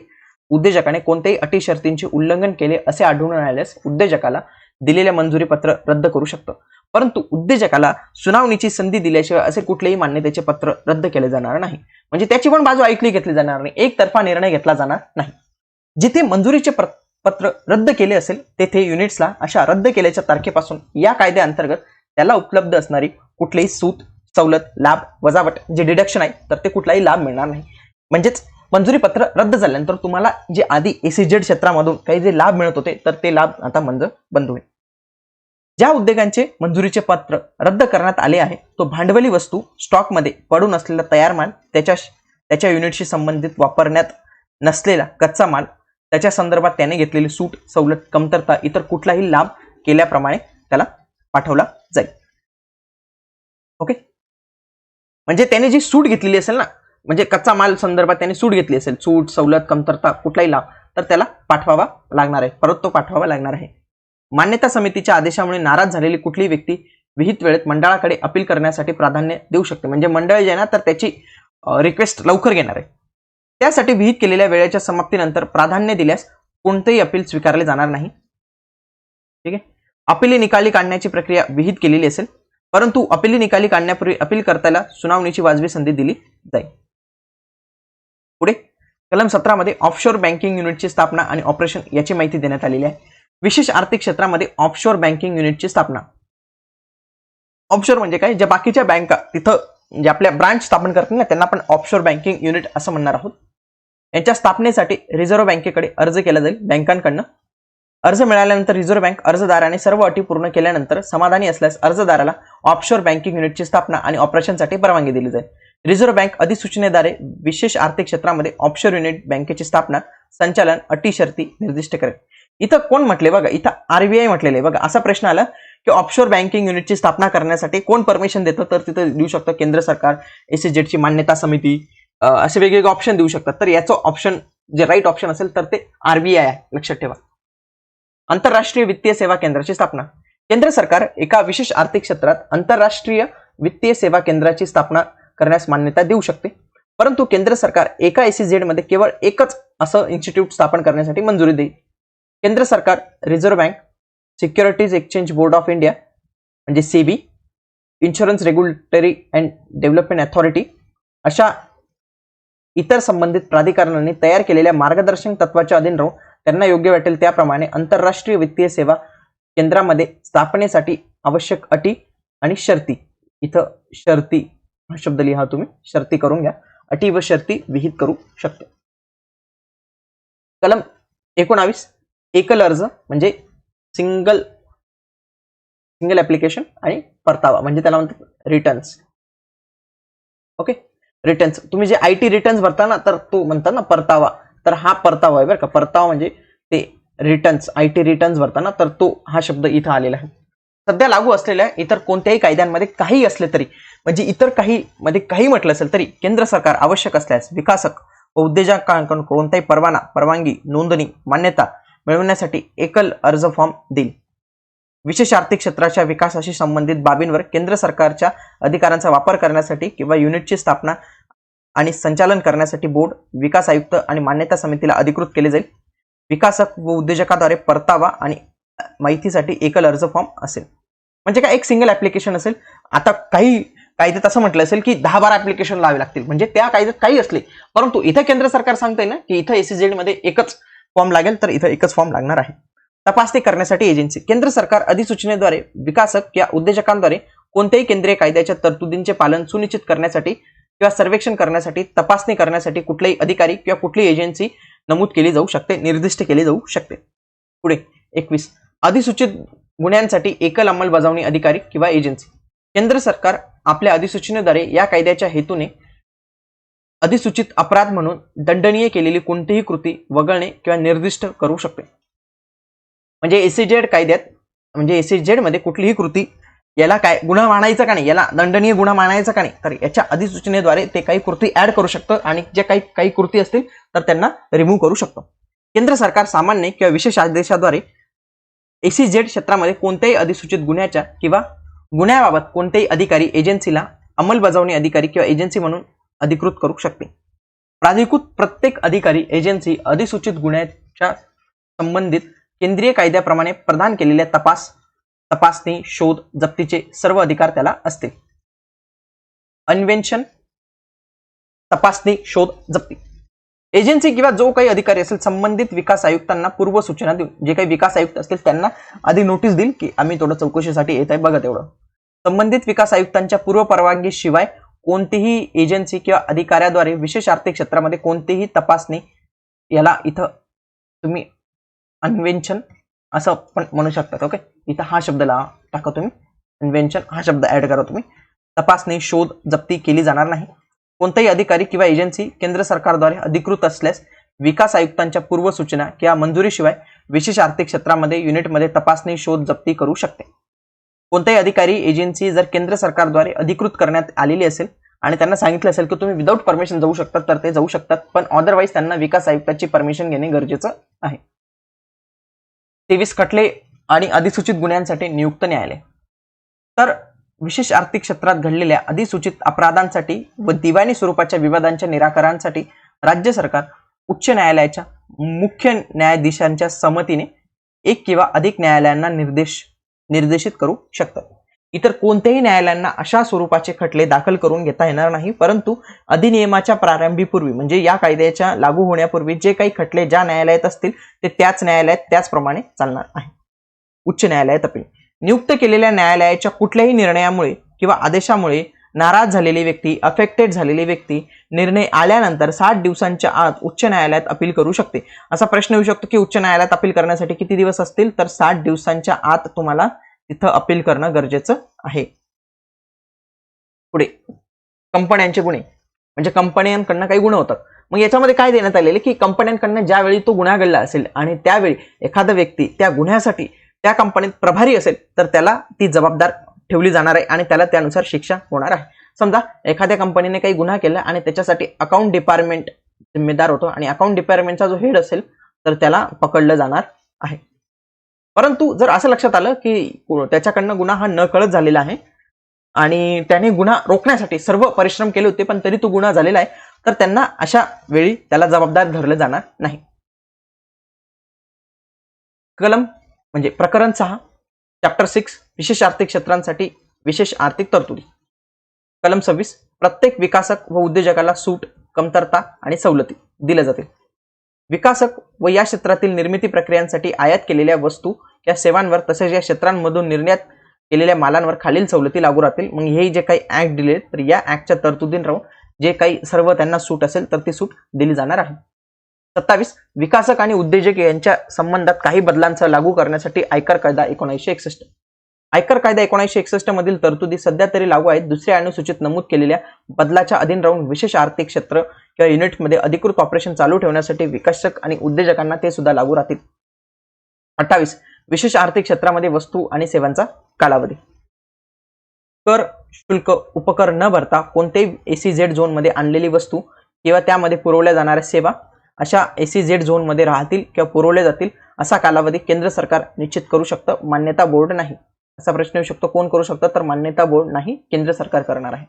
उद्योजकाने कोणत्याही अटी शर्तींचे उल्लंघन केले असे आढळून आल्यास उद्योजकाला दिलेले मंजुरी पत्र रद्द करू शकतं, परंतु उद्योजकाला सुनावणीची संधी दिल्याशिवाय असे कुठलेही मान्यतेचे पत्र रद्द केले जाणार नाही. म्हणजे त्याची पण बाजू ऐकली घेतली जाणार नाही, एकतर्फा निर्णय घेतला जाणार नाही. जिथे मंजुरीचे पत्र रद्द केले असेल तेथे युनिट्सला अशा रद्द केल्याच्या तारखेपासून या कायद्याअंतर्गत त्याला उपलब्ध असणारी कुठलीही सूट, सवलत, लाभ, वजावट जे डिडक्शन आहे तर ते कुठलाही लाभ मिळणार नाही. म्हणजेच मंजुरी पत्र रद्द झाल्यानंतर तुम्हाला जे आधी एसीझेड क्षेत्रामधून काही जे लाभ मिळत होते तर ते लाभ आता बंद होईल. ज्या उद्योगांचे मंजुरीचे पत्र रद्द करण्यात आले आहे तो भांडवली वस्तू, स्टॉकमध्ये पडून असलेला तयार माल, त्याच्या युनिटशी संबंधित वापरण्यात नसलेला कच्चा माल, त्याच्या संदर्भात त्याने घेतलेली सूट, सवलत, कमतरता, इतर कुठलाही लाभ केल्याप्रमाणे त्याला पाठवला जाईल. ओके, म्हणजे त्याने जी सूट घेतलेली असेल ना, म्हणजे कच्चा माल संदर्भात त्याने सूट घेतली असेल, सूट, सवलत, कमतरता, कुठलाही लाभ, तर त्याला पाठवावा लागणार आहे, परत तो पाठवावा लागणार आहे. मान्यता समितीच्या आदेशामुळे नाराज झालेली कुठलीही व्यक्ती विहित वेळेत मंडळाकडे अपील करण्यासाठी प्राधान्य देऊ शकते. म्हणजे मंडळ जे आहे ना तर त्याची रिक्वेस्ट लवकर घेणार आहे. त्यासाठी विहित केलेल्या वेळेच्या समाप्तीनंतर प्राधान्य दिल्यास कोणतेही अपील स्वीकारले जाणार नाही. ठीक आहे. अपिली निकाली काढण्याची प्रक्रिया विहित केलेली असेल, परंतु अपिली निकाली काढण्यापूर्वी अपील करताना सुनावणीची वाजवी संधी दिली जाईल. पुढे कलम 17 मध्ये ऑफशोर बँकिंग युनिटची स्थापना आणि ऑपरेशन याची माहिती देण्यात आलेली आहे. विशेष आर्थिक क्षेत्रामध्ये ऑफशोर बँकिंग युनिटची स्थापना. ऑफशोर म्हणजे काय? ज्या बाकीच्या बँका तिथं जे आपल्या ब्रांच स्थापन करतील ना त्यांना आपण ऑफशोर बँकिंग युनिट असं म्हणणार आहोत. यांच्या स्थापनेसाठी रिझर्व्ह बँकेकडे अर्ज केला जाईल बँकांकडनं. अर्ज मिळाल्यानंतर रिझर्व्ह बँक अर्जदाराने सर्व अटी पूर्ण केल्यानंतर समाधानी असल्यास अर्जदाराला ऑफशोर बँकिंग युनिटची स्थापना आणि ऑपरेशनसाठी परवानगी दिली जाईल. रिझर्व्ह बँक अधिसूचनेद्वारे विशेष आर्थिक क्षेत्रामध्ये ऑफशोर युनिट बँकेची स्थापना, संचालन, अटी शर्ती निर्दिष्ट करेल. इथं कोण म्हटले बघा, इथं आरबीआय म्हटलेले बघा. असा प्रश्न आला की ऑफशोर बँकिंग युनिटची स्थापना करण्यासाठी कोण परमिशन देतं, तर तिथं देऊ शकतं केंद्र सरकार, एसईझेडची मान्यता समिती, असे वेगवेगळे ऑप्शन देऊ शकतात. तर याचं ऑप्शन जे राईट ऑप्शन असेल तर ते आरबीआय आहे, लक्षात ठेवा. आंतरराष्ट्रीय वित्तीय सेवा केंद्राची स्थापना. केंद्र सरकार एका विशेष आर्थिक क्षेत्रात आंतरराष्ट्रीय वित्तीय सेवा केंद्राची स्थापना करण्यास मान्यता देऊ शकते, परंतु केंद्र सरकार एका एसईझेड मध्ये केवळ एकच असं इन्स्टिट्यूट स्थापन करण्यासाठी मंजुरी देईल. केंद्र सरकार, reserve bank, securities exchange board of India म्हणजे SEBI, insurance regulatory and development authority अशा इतर संबंधित प्राधिकरणांनी तयार केलेल्या मार्गदर्शक तत्वाच्या अधीन राहून त्यांना योग्य वाटेल त्याप्रमाणे आंतरराष्ट्रीय वित्तीय सेवा केंद्रामध्ये स्थापनेसाठी आवश्यक अटी आणि शर्ती, इथं शर्ती हा शब्द लिहा तुम्ही, शर्ती करून घ्या, अटी व शर्ती विहित करू शकतो. कलम 19 एकल अर्ज म्हणजे सिंगल ऍप्लिकेशन आणि परतावा म्हणजे त्याला म्हणतात रिटर्न्स. ओके, रिटर्न्स तुम्ही जे आयटी रिटर्न्स भरता ना, तर तो म्हणतात ना परतावा, तर हा परतावा आहे बरं का. परतावा म्हणजे ते रिटर्न्स, आयटी रिटर्न्स भरताना, तर तो हा शब्द इथं आलेला आहे. सध्या लागू असलेल्या इतर कोणत्याही कायद्यांमध्ये काही असले तरी, म्हणजे इतर काही मध्ये काही म्हटलं असेल तरी केंद्र सरकार आवश्यक असल्यास विकासक व उद्योजकांकडून कोणताही परवानगी, नोंदणी, मान्यता मिळवण्यासाठी एकल अर्ज फॉर्म देईल. विशेष आर्थिक क्षेत्राच्या विकासाशी संबंधित बाबींवर केंद्र सरकारच्या अधिकारांचा वापर करण्यासाठी किंवा युनिटची स्थापना आणि संचालन करण्यासाठी बोर्ड, विकास आयुक्त आणि मान्यता समितीला अधिकृत केले जाईल. विकासक व उद्योजकाद्वारे परतावा आणि माहितीसाठी एकल अर्ज फॉर्म असेल. म्हणजे काय, एक सिंगल ऍप्लिकेशन असेल. आता काही कायद्यात असं म्हटलं असेल की 10-12 ऍप्लिकेशन लावावे लागतील, म्हणजे त्या कायद्यात काही असले, परंतु इथं केंद्र सरकार सांगतंय ना की इथं एसईझेड मध्ये एकच फॉर्म लागेल, तर इथं एकच फॉर्म लागणार आहे. तपासणी करण्यासाठी एजन्सी. केंद्र सरकार अधिसूचनेद्वारे विकासक या उद्योजकांद्वारे कोणत्याही केंद्रीय कायद्याच्या तरतुदींचे पालन सुनिश्चित करण्यासाठी किंवा सर्वेक्षण करण्यासाठी, तपासणी करण्यासाठी कुठलेही अधिकारी किंवा कुठलीही एजन्सी नमूद केली जाऊ शकते, निर्दिष्ट केली जाऊ शकते. पुढे 21 अधिसूचित गुन्ह्यांसाठी एकल अंमलबजावणी अधिकारी किंवा एजन्सी. केंद्र सरकार आपल्या अधिसूचनेद्वारे या कायद्याच्या हेतूने अधिसूचित अपराध म्हणून दंडनीय केलेली कोणतीही कृती वगळणे किंवा निर्दिष्ट करू शकते. म्हणजे एसईझेड कायद्यात, म्हणजे एसईझेड मध्ये कुठलीही कृती याला काय गुन्हा मानायचा का नाही, याला दंडनीय गुन्हा मानायचा का नाही, तर याच्या अधिसूचनेद्वारे ते काही कृती ऍड करू शकतं आणि जे काही कृती असतील तर त्यांना रिमूव्ह करू शकतो. केंद्र सरकार सामान्य किंवा विशेष आदेशाद्वारे एसईझेड क्षेत्रामध्ये कोणत्याही अधिसूचित गुन्ह्याच्या किंवा गुन्ह्याबाबत कोणत्याही अधिकारी एजन्सीला अंमलबजावणी अधिकारी किंवा एजन्सी म्हणून अधिकृत करू शकते. प्राधिकृत प्रत्येक अधिकारी एजन्सी अधिसूचित गुन्ह्याच्या संबंधित केंद्रीय कायद्याप्रमाणे प्रदान केलेल्या तपासणी, शोध, जप्तीचे सर्व अधिकार त्याला असतील. अन्वेषण, तपासणी, शोध, जप्ती. एजन्सी किंवा जो काही अधिकारी असेल संबंधित विकास आयुक्तांना पूर्व सूचना देऊन, जे काही विकास आयुक्त असतील त्यांना आधी नोटीस देईल की आम्ही थोडं चौकशीसाठी येत आहे, बघा तेवढं. संबंधित विकास आयुक्तांच्या पूर्व परवानगी शिवाय कोणतीही एजन्सी किंवा अधिकाऱ्याद्वारे विशेष आर्थिक क्षेत्रामध्ये कोणतीही तपासणी, याला इथं तुम्ही अन्वेषण असं पण म्हणू शकतात. ओके, इथं हा शब्द टाका तुम्ही, अन्वेषण हा शब्द ऍड करा तुम्ही. तपासणी, शोध, जप्ती केली जाणार नाही. कोणताही अधिकारी किंवा एजन्सी केंद्र सरकारद्वारे अधिकृत असल्यास विकास आयुक्तांच्या पूर्व सूचना किंवा मंजुरीशिवाय विशेष आर्थिक क्षेत्रामध्ये युनिटमध्ये तपासणी, शोध, जप्ती करू शकते. कोणताही अधिकारी एजन्सी जर केंद्र सरकारद्वारे अधिकृत करण्यात आलेली असेल आणि त्यांना सांगितलं असेल की तुम्ही विदाऊट परमिशन जाऊ शकतात, तर ते जाऊ शकतात, पण अदरवाईज त्यांना विकास आयुक्ताची परमिशन घेणे गरजेचं आहे. 23 खटले आणि अधिसूचित गुन्ह्यांसाठी नियुक्त न्यायालय. तर विशेष आर्थिक क्षेत्रात घडलेल्या अधिसूचित अपराधांसाठी व दिवाणी स्वरूपाच्या विवादांच्या निराकरणासाठी राज्य सरकार उच्च न्यायालयाच्या मुख्य न्यायाधीशांच्या संमतीने एक किंवा अधिक न्यायालयांना निर्देशित करू शकतात. इतर कोणत्याही न्यायालयांना अशा स्वरूपाचे खटले दाखल करून घेता येणार नाही, परंतु अधिनियमाच्या प्रारंभीपूर्वी म्हणजे या कायद्याच्या लागू होण्यापूर्वी जे काही खटले ज्या न्यायालयात असतील ते त्याच न्यायालयात त्याचप्रमाणे चालणार आहे. उच्च न्यायालयात अपील. नियुक्त केलेल्या न्यायालयाच्या कुठल्याही निर्णयामुळे किंवा आदेशामुळे नाराज झालेली व्यक्ती, अफेक्टेड झालेली व्यक्ती निर्णय आल्यानंतर 60 दिवसांच्या आत उच्च न्यायालयात अपील करू शकते. असा प्रश्न येऊ शकतो की उच्च न्यायालयात अपील करण्यासाठी किती दिवस असतील, तर 60 दिवसांच्या आत तुम्हाला तिथं अपील करणं गरजेचं आहे. पुढे कंपन्यांचे गुन्हे, म्हणजे कंपन्यांकडनं काही गुन्हे होतात. मग याच्यामध्ये काय देण्यात आलेले की कंपन्यांकडनं ज्यावेळी तो गुन्हा घडला असेल आणि त्यावेळी एखादा व्यक्ती त्या गुन्ह्यासाठी त्या कंपनीत प्रभारी असेल तर त्याला ती जबाबदार ठेवली जाणार आहे आणि त्याला त्यानुसार शिक्षा होणार आहे. समजा एखाद्या कंपनीने काही गुन्हा केला आणि त्याच्यासाठी अकाउंट डिपार्टमेंट जिम्मेदार होतो आणि अकाउंट डिपार्टमेंटचा जो हेड असेल तर त्याला पकडलं जाणार आहे. परंतु जर असं लक्षात आलं की त्याच्याकडनं गुन्हा हा नकळत झालेला आहे आणि त्याने गुन्हा रोखण्यासाठी सर्व परिश्रम केले होते पण तरी तो गुन्हा झालेला आहे, तर त्यांना अशा वेळी त्याला जबाबदार धरलं जाणार नाही. कलम म्हणजे प्रकरण 6 चॅप्टर 6 विशेष आर्थिक क्षेत्रांसाठी विशेष आर्थिक तरतुदी. कलम 26 प्रत्येक विकासक व उद्योजकाला सूट, कमतरता आणि सवलती दिल्या जातील. विकासक व या क्षेत्रातील निर्मिती प्रक्रियांसाठी आयात केलेल्या वस्तू या सेवांवर तसेच या क्षेत्रांमधून निर्यात केलेल्या मालांवर खालील सवलती लागू राहतील. मग हे जे काही ऍक्ट दिले तर या ऍक्टच्या तरतुदींवर जे काही सर्व त्यांना सूट असेल तर ती सूट दिली जाणार आहे. 27 विकासक आणि उद्योजक यांच्या संबंधात काही बदलांसह लागू करण्यासाठी आयकर कायदा 1961. आयकर कायदा 1961 मधील तरतुदी सध्या तरी लागू आहेत. दुसऱ्या अनुसूचित नमूद केलेल्या बदलाच्या अधीन राहून विशेष आर्थिक क्षेत्र किंवा युनिटमध्ये अधिकृत ऑपरेशन चालू ठेवण्यासाठी विकासक आणि उद्योजकांना ते सुद्धा लागू राहतील. 28 विशेष आर्थिक क्षेत्रामध्ये वस्तू आणि सेवांचा कालावधी. कर, शुल्क, उपकर न भरता कोणतेही एसीझेड झोन मध्ये आणलेली वस्तू किंवा त्यामध्ये पुरवल्या जाणाऱ्या सेवा अशा एसीझेड झोन मध्ये राहतील किंवा पुरवल्या जातील असा कालावधी केंद्र सरकार निश्चित करू शकतं, मान्यता बोर्ड नाही. असा प्रश्न येऊ शकतो कोण करू शकतं, तर मान्यता बोर्ड नाही, केंद्र सरकार करणार आहे.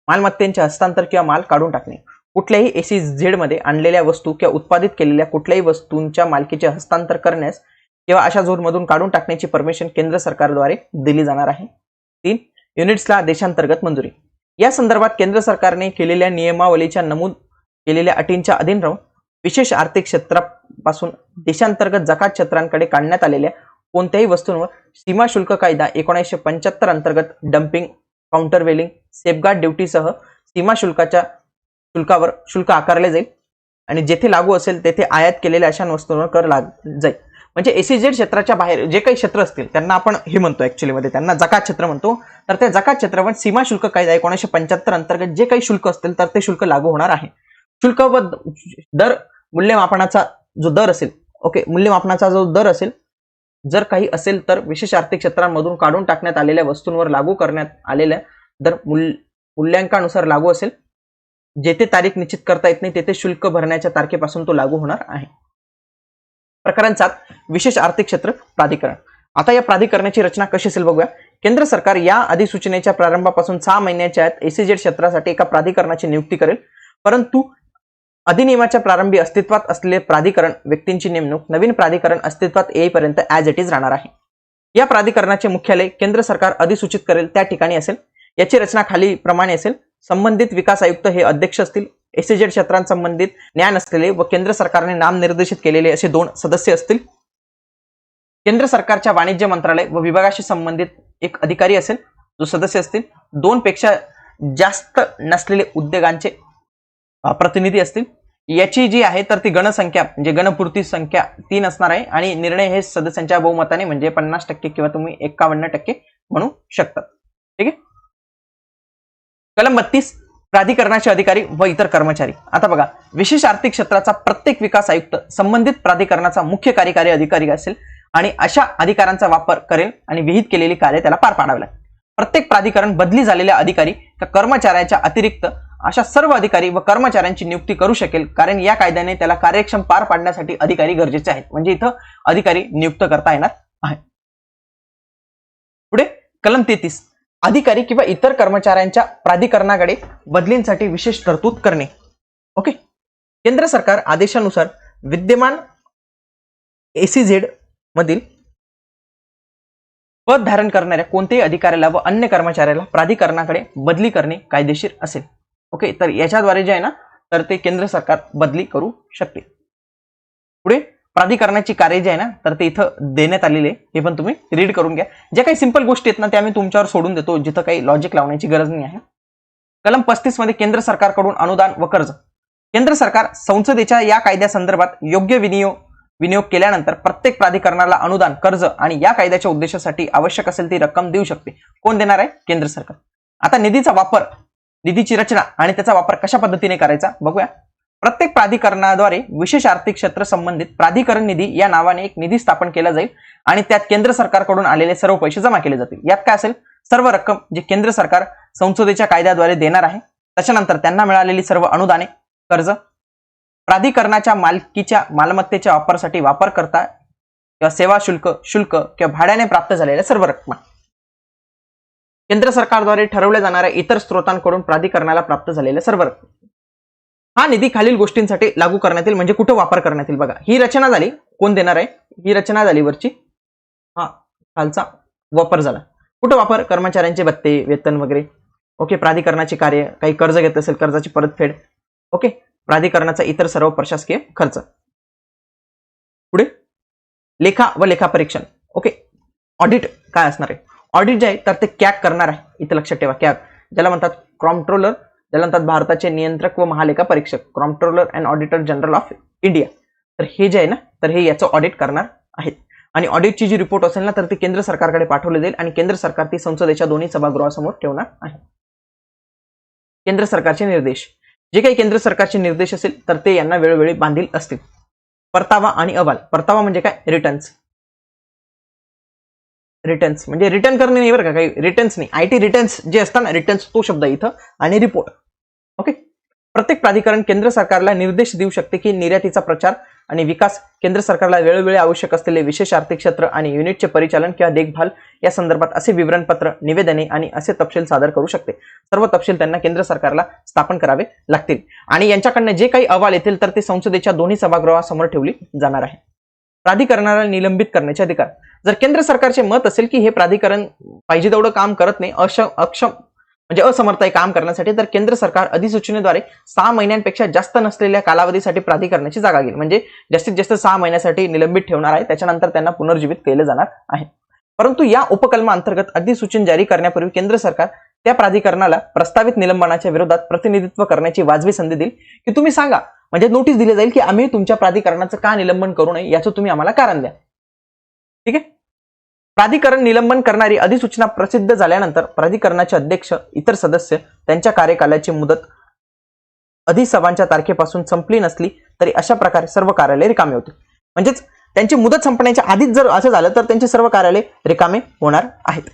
मालमत्तेचे हस्तांतर किंवा माल काढून टाकणे. कुठल्याही एसीझेड मध्ये आणलेल्या वस्तू किंवा उत्पादित केलेल्या कुठल्याही वस्तूंच्या मालकीचे हस्तांतर करण्यास किंवा अशा झोन मधून काढून टाकण्याची परमिशन केंद्र सरकारद्वारे दिली जाणार आहे. 3 युनिट्सला देशांतर्गत मंजुरी. या संदर्भात केंद्र सरकारने केलेल्या नियमावलीच्या नमूद केलेल्या अटींच्या अधीन राहून विशेष आर्थिक क्षेत्रापासून देशांतर्गत जकात क्षेत्रांकडे काढण्यात आलेल्या कोणत्याही वस्तूंवर सीमा शुल्क कायदा 1975 अंतर्गत डम्पिंग, काउंटरवेलिंग, सेफगार्ड ड्युटीसह सीमा शुल्कावर शुल्क आकारले जाईल आणि जेथे लागू असेल तेथे आयात केलेल्या अशा वस्तूंवर कर जाईल. म्हणजे एसीझेड क्षेत्राच्या बाहेर जे काही क्षेत्र असतील त्यांना आपण हे म्हणतो ऍक्च्युअली मध्ये त्यांना जकात क्षेत्र म्हणतो. तर त्या जकात क्षेत्रावर सीमा शुल्क कायदा 1975 अंतर्गत जे काही शुल्क असतील तर ते शुल्क लागू होणार आहे. शुल्क व दर मूल्यमापनाचा जो दर असेल, ओके, मूल्यमापनाचा जो दर असेल जर काही असेल तर विशेष आर्थिक क्षेत्रांमधून काढून टाकण्यात आलेल्या वस्तूंवर लागू करण्यात आलेल्या दर मूल्यांकानुसार लागू असेल. जेथे तारीख निश्चित करता येत नाही तेथे शुल्क भरण्याच्या तारखेपासून तो लागू होणार आहे. प्रकरण 7 विशेष आर्थिक क्षेत्र प्राधिकरण. आता या प्राधिकरणाची रचना कशी असेल बघूया. केंद्र सरकार या अधिसूचनेच्या प्रारंभापासून 6 महिन्याच्या आत एसीझेड क्षेत्रासाठी एका प्राधिकरणाची नियुक्ती करेल. परंतु अधिनियमाच्या प्रारंभी अस्तित्वात असलेले प्राधिकरण व्यक्तींची नेमणूक नवीन प्राधिकरण अस्तित्वात येईपर्यंत ॲज इट इज राहणार आहे. या प्राधिकरणाचे मुख्यालय केंद्र सरकार अधिसूचित करेल त्या ठिकाणी असेल. याची रचना खाली प्रमाणे असेल. संबंधित विकास आयुक्त हे अध्यक्ष असतील. एसीझेड क्षेत्रांसंबंधित ज्ञान असलेले व केंद्र सरकारने नामनिर्देशित केलेले असे 2 सदस्य असतील. केंद्र सरकारच्या वाणिज्य मंत्रालय व विभागाशी संबंधित एक अधिकारी असेल जो सदस्य असतील. 2 पेक्षा जास्त नसलेले उद्योगांचे प्रतिनिधी असतील. याची जी आहे तर ती गणसंख्या म्हणजे गणपूर्ती संख्या 3 असणार आहे आणि निर्णय हे सदस्यांच्या बहुमताने म्हणजे 50% किंवा तुम्ही 51% म्हणू शकतात. ठीक आहे. कलम 32 प्राधिकरणाचे अधिकारी व इतर कर्मचारी. आता बघा, विशेष आर्थिक क्षेत्राचा प्रत्येक विकास आयुक्त संबंधित प्राधिकरणाचा मुख्य कार्यकारी अधिकारी असेल आणि अशा अधिकारांचा वापर करेल आणि विहित केलेली कार्य त्याला पार पाडावे लागेल. प्रत्येक प्राधिकरण बदली झालेल्या अधिकारी कर्मचाऱ्याच्या अतिरिक्त अशा सर्व अधिकारी व कर्मचाऱ्यांची नियुक्ती करू शकेल, कारण या कायद्याने त्याला कार्यक्षम पार पाडण्यासाठी अधिकारी गरजेचे आहेत. म्हणजे इथं अधिकारी नियुक्त करता येणार आहे. पुढे कलम 33 अधिकारी किंवा इतर कर्मचाऱ्यांच्या प्राधिकरणाकडे बदलींसाठी विशेष तरतूद करणे. ओके. केंद्र सरकार आदेशानुसार विद्यमान एसीझेड मधील पद धारण करणाऱ्या कोणत्याही अधिकाऱ्याला व अन्य कर्मचाऱ्याला प्राधिकरणाकडे बदली करणे कायदेशीर असेल. ओके. तर याच्याद्वारे जे आहे ना तर ते केंद्र सरकार बदली करू शकते. पुढे प्राधिकरणाची कार्य जे आहे ना तर ते इथं देण्यात आलेले हे पण तुम्ही रीड करून घ्या. जे काही सिंपल गोष्टी आहेत ना त्या मी तुमच्यावर सोडून देतो, जिथं काही लॉजिक लावण्याची गरज नाही आहे. कलम 35 मध्ये केंद्र सरकारकडून अनुदान व कर्ज. केंद्र सरकार संसदेच्या या कायद्यासंदर्भात योग्य विनियोग केल्यानंतर प्रत्येक प्राधिकरणाला अनुदान, कर्ज आणि या कायद्याच्या उद्देशासाठी आवश्यक असेल ती रक्कम देऊ शकते. कोण देणार आहे? केंद्र सरकार. आता निधीचा वापर, निधीची रचना आणि त्याचा वापर कशा पद्धतीने करायचा बघूया. प्रत्येक प्राधिकरणाद्वारे विशेष आर्थिक क्षेत्र संबंधित प्राधिकरण निधी या नावाने एक निधी स्थापन केला जाईल आणि त्यात केंद्र सरकारकडून आलेले सर्व पैसे जमा केले जातील. यात काय असेल? सर्व रक्कम जे केंद्र सरकार संसदेच्या कायद्याद्वारे देणार आहे, त्याच्यानंतर त्यांना मिळालेली सर्व अनुदाने, कर्ज, प्राधिकरणाच्या मालकीच्या मालमत्तेच्या वापरासाठी वापरकर्ता किंवा सेवा शुल्क किंवा भाड्याने प्राप्त झालेल्या सर्व रक्कम, केंद्र सरकारद्वारे ठरवल्या जाणाऱ्या इतर स्रोतांकडून प्राधिकरणाला प्राप्त झालेल्या सर्व रक्कम. हा निधी खालील गोष्टींसाठी लागू करण्यात येईल, म्हणजे कुठं वापर करण्यात येईल बघा. ही रचना झाली, कोण देणार आहे? ही रचना झाली वरची, हा खालचा वापर झाला. कुठं वापर? कर्मचाऱ्यांचे भत्ते, वेतन वगैरे. ओके. प्राधिकरणाचे कार्य, काही कर्ज घेत असेल कर्जाची परतफेड. ओके. प्राधिकरणाचा इतर सर्व प्रशासकीय खर्च. पुढे लेखा व लेखापरीक्षण. ओके. ऑडिट काय असणार आहे? ऑडिट जे आहे तर ते कॅग करणार आहे. इथे लक्षात ठेवा, कॅग ज्याला म्हणतात कॉम्प्ट्रोलर, ज्याला म्हणतात भारताचे नियंत्रक व महालेखा परीक्षक, comptroller and auditor general of India. तर हे जे आहे ना, तर हे याचं ऑडिट करणार आहेत. आणि ऑडिटची जी रिपोर्ट असेल ना, तर ती केंद्र सरकारकडे पाठवली जाईल आणि केंद्र सरकार ती संसदेच्या दोन्ही सभागृहासमोर ठेवणार आहे. केंद्र सरकारचे निर्देश, जे काही केंद्र सरकारचे निर्देश असेल तर ते यांना वेळोवेळी बांधील असतील. परतावा आणि अहवाल. परतावा म्हणजे काय? रिटर्न्स. रिटर्न्स म्हणजे रिटर्न करणे नाही बरं का, काही रिटर्न्स नाही. आयटी रिटर्न्स जे असतात ना, रिटर्न्स तो शब्द इथं. आणि रिपोर्ट. ओके. प्रत्येक प्राधिकरण केंद्र सरकारला निर्देश देऊ शकते की निर्यातीचा प्रचार आणि विकास, केंद्र सरकारला वेळोवेळी आवश्यक असलेले विशेष आर्थिक क्षेत्र आणि युनिटचे परिचालन किंवा देखभाल या संदर्भात असे विवरणपत्र, निवेदने आणि असे तपशील सादर करू शकते. सर्व तपशील त्यांना केंद्र सरकारला स्थापन करावे लागतील आणि यांच्याकडनं जे काही अहवाल येतील तर ते संसदेच्या दोन्ही सभागृहासमोर ठेवली जाणार आहे. प्राधिकरणाला निलंबित करण्याचे अधिकार. जर केंद्र सरकारचे मत असेल की हे प्राधिकरण पाहिजे तेवढं काम करत नाही, अक्षम म्हणजे असमर्थ आहे काम करण्यासाठी, तर केंद्र सरकार अधिसूचनेद्वारे 6 महिन्यांपेक्षा जास्त नसलेल्या कालावधीसाठी प्राधिकरणाची जागा घेईल. म्हणजे जास्तीत जास्त 6 महिन्यासाठी निलंबित ठेवणार आहे, त्याच्यानंतर त्यांना पुनर्जीवित केले जाणार आहे. परंतु या उपकलमाअंतर्गत अधिसूचना जारी करण्यापूर्वी केंद्र सरकार त्या प्राधिकरणाला प्रस्तावित निलंबनाच्या विरोधात प्रतिनिधित्व करण्याची वाजवी संधी देईल की तुम्ही सांगा, म्हणजे नोटीस दिली जाईल की आम्ही तुमच्या प्राधिकरणाचं का निलंबन करू नये याचं तुम्ही आम्हाला कारण द्या. ठीक आहे. प्राधिकरण निलंबन करणारी अधिसूचना प्रसिद्ध झाल्यानंतर प्राधिकरणाचे अध्यक्ष, इतर सदस्य त्यांच्या कार्यकालाची मुदत अधिसभांच्या तारखेपासून संपली नसली तरी अशा प्रकारे सर्व कार्यालय रिकामे होते. म्हणजेच त्यांची मुदत संपण्याच्या आधीच जर असं झालं तर त्यांचे सर्व कार्यालय रिकामे होणार आहेत.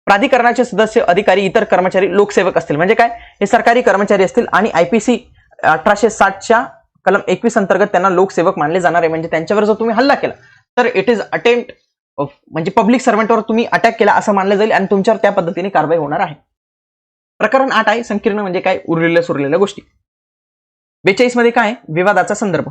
प्राधिकरणाचे सदस्य, अधिकारी, इतर कर्मचारी लोकसेवक असतील. म्हणजे काय? हे सरकारी कर्मचारी असतील आणि IPC 1860च्या कलम 21 अंतर्गत त्यांना लोकसेवक मानले जाणार आहे. म्हणजे त्यांच्यावर जर तुम्ही हल्ला केला तर इट इज अटेम्प्ट म्हणजे पब्लिक सर्वंटवर तुम्ही अटॅक केला असं मानलं जाईल आणि तुमच्यावर त्या पद्धतीने कारवाई होणार आहे. प्रकरण 8 आहे संकीर्ण, म्हणजे काय? उरलेल्या गोष्टी. 42 मध्ये काय? विवादाचा संदर्भ.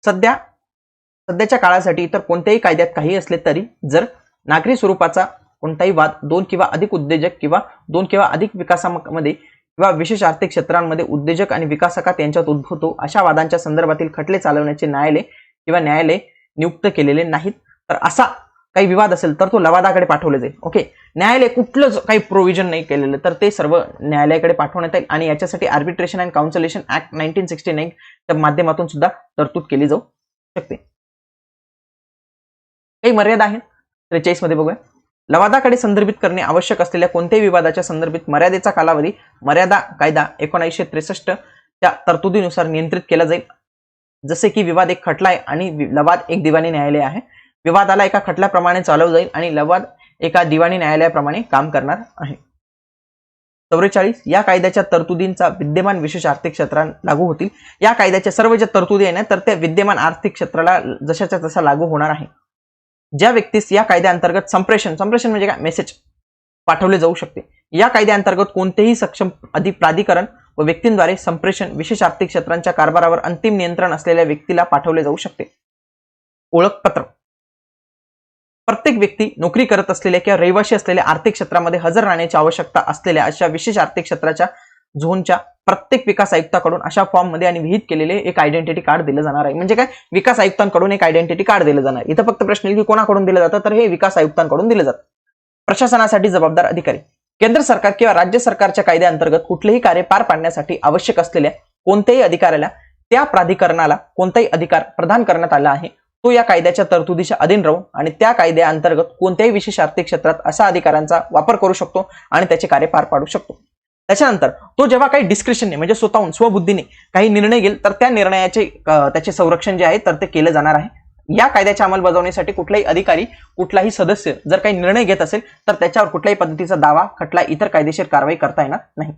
सध्याच्या काळासाठी इतर कोणत्याही कायद्यात काही असले तरी जर नागरी स्वरूपाचा कोणताही वाद 2 किंवा अधिक उद्योजक किंवा 2 किंवा अधिक विकासामध्ये किंवा विशेष आर्थिक क्षेत्रांमध्ये उद्योजक आणि विकासकात यांच्यात उद्भवतो, अशा वादांच्या संदर्भातील खटले चालवण्याचे न्यायालय नियुक्त केलेले नाहीत. तर असा काही विवाद असेल तर तो लवादाकडे पाठवले जाईल. ओके. न्यायालय कुठलंच काही प्रोव्हिजन नाही केलेलं तर ते सर्व न्यायालयाकडे पाठवण्यात येईल आणि याच्यासाठी आर्बिट्रेशन अँड काउन्सिलेशन ऍक्ट 1969 च्या माध्यमातून सुद्धा तरतूद केली जाऊ शकते. काही मर्यादा आहेत 43 मध्ये बघूया. लवादाकडे संदर्भित करणे आवश्यक असलेल्या कोणत्याही विवादाच्या संदर्भित मर्यादेचा कालावधी मर्यादा कायदा 1963 च्या तरतुदीनुसार नियंत्रित केला जाईल. जसे की विवाद एक खटला आहे आणि लवाद एक दिवाणी न्यायालय आहे. विवादाला एका खटल्याप्रमाणे चालवलं जाईल आणि लवाद एका दिवाणी न्यायालयाप्रमाणे काम करणार आहे. 44 या कायद्याच्या तरतुदींचा विद्यमान विशेष आर्थिक क्षेत्रांना लागू होतील. या कायद्याच्या सर्व ज्या तरतुदी आहेत तर त्या विद्यमान आर्थिक क्षेत्राला जशाच्या तसा लागू होणार आहे. ज्या व्यक्तीस या कायद्याअंतर्गत संप्रेषण म्हणजे काय? मेसेज पाठवले जाऊ शकते. या कायद्याअंतर्गत कोणतेही सक्षम प्राधिकरण व व्यक्तींद्वारे संप्रेषण विशेष आर्थिक क्षेत्रांच्या कारभारावर अंतिम नियंत्रण असलेल्या व्यक्तीला पाठवले जाऊ शकते. ओळखपत्र. प्रत्येक व्यक्ती नोकरी करत असलेल्या किंवा रहिवासी असलेल्या आर्थिक क्षेत्रामध्ये हजर राहण्याची आवश्यकता असलेल्या अशा विशेष आर्थिक क्षेत्राच्या झोनच्या प्रत्येक विकास आयुक्ताकडून अशा फॉर्म मध्ये आणि विहित केलेले एक आयडेंटिटी कार्ड दिलं जाणार आहे. म्हणजे काय? विकास आयुक्तांकडून एक आयडेंटिटी कार्ड दिलं जाणार. इथं फक्त प्रश्न येईल की कोणाकडून दिलं जातं, तर हे विकास आयुक्तांकडून दिलं जातं. प्रशासनासाठी जबाबदार अधिकारी. केंद्र सरकार किंवा राज्य सरकारच्या कायद्याअंतर्गत कुठलेही कार्य पार पाडण्यासाठी आवश्यक असलेल्या कोणत्याही अधिकाऱ्याला त्या प्राधिकरणाला कोणताही अधिकार प्रदान करण्यात आला आहे तो या कायद्याच्या तरतुदीच्या अधीन राहून आणि त्या कायद्याअंतर्गत कोणत्याही विशेष आर्थिक क्षेत्रात अशा अधिकारांचा वापर करू शकतो आणि त्याचे कार्य पार पाडू शकतो. त्याच्यानंतर तो जेव्हा काही डिस्क्रिप्शनने म्हणजे स्वतःहून स्वबुद्धीने काही निर्णय घेईल तर त्या निर्णयाचे त्याचे संरक्षण जे आहे तर ते केले जाणार आहे. या कायद्याच्या अंमलबजावणीसाठी कुठलाही अधिकारी कुठलाही सदस्य जर काही निर्णय घेत असेल तर त्याच्यावर कुठल्याही पद्धतीचा दावा खटला इतर कायदेशीर कारवाई करता येणार नाही.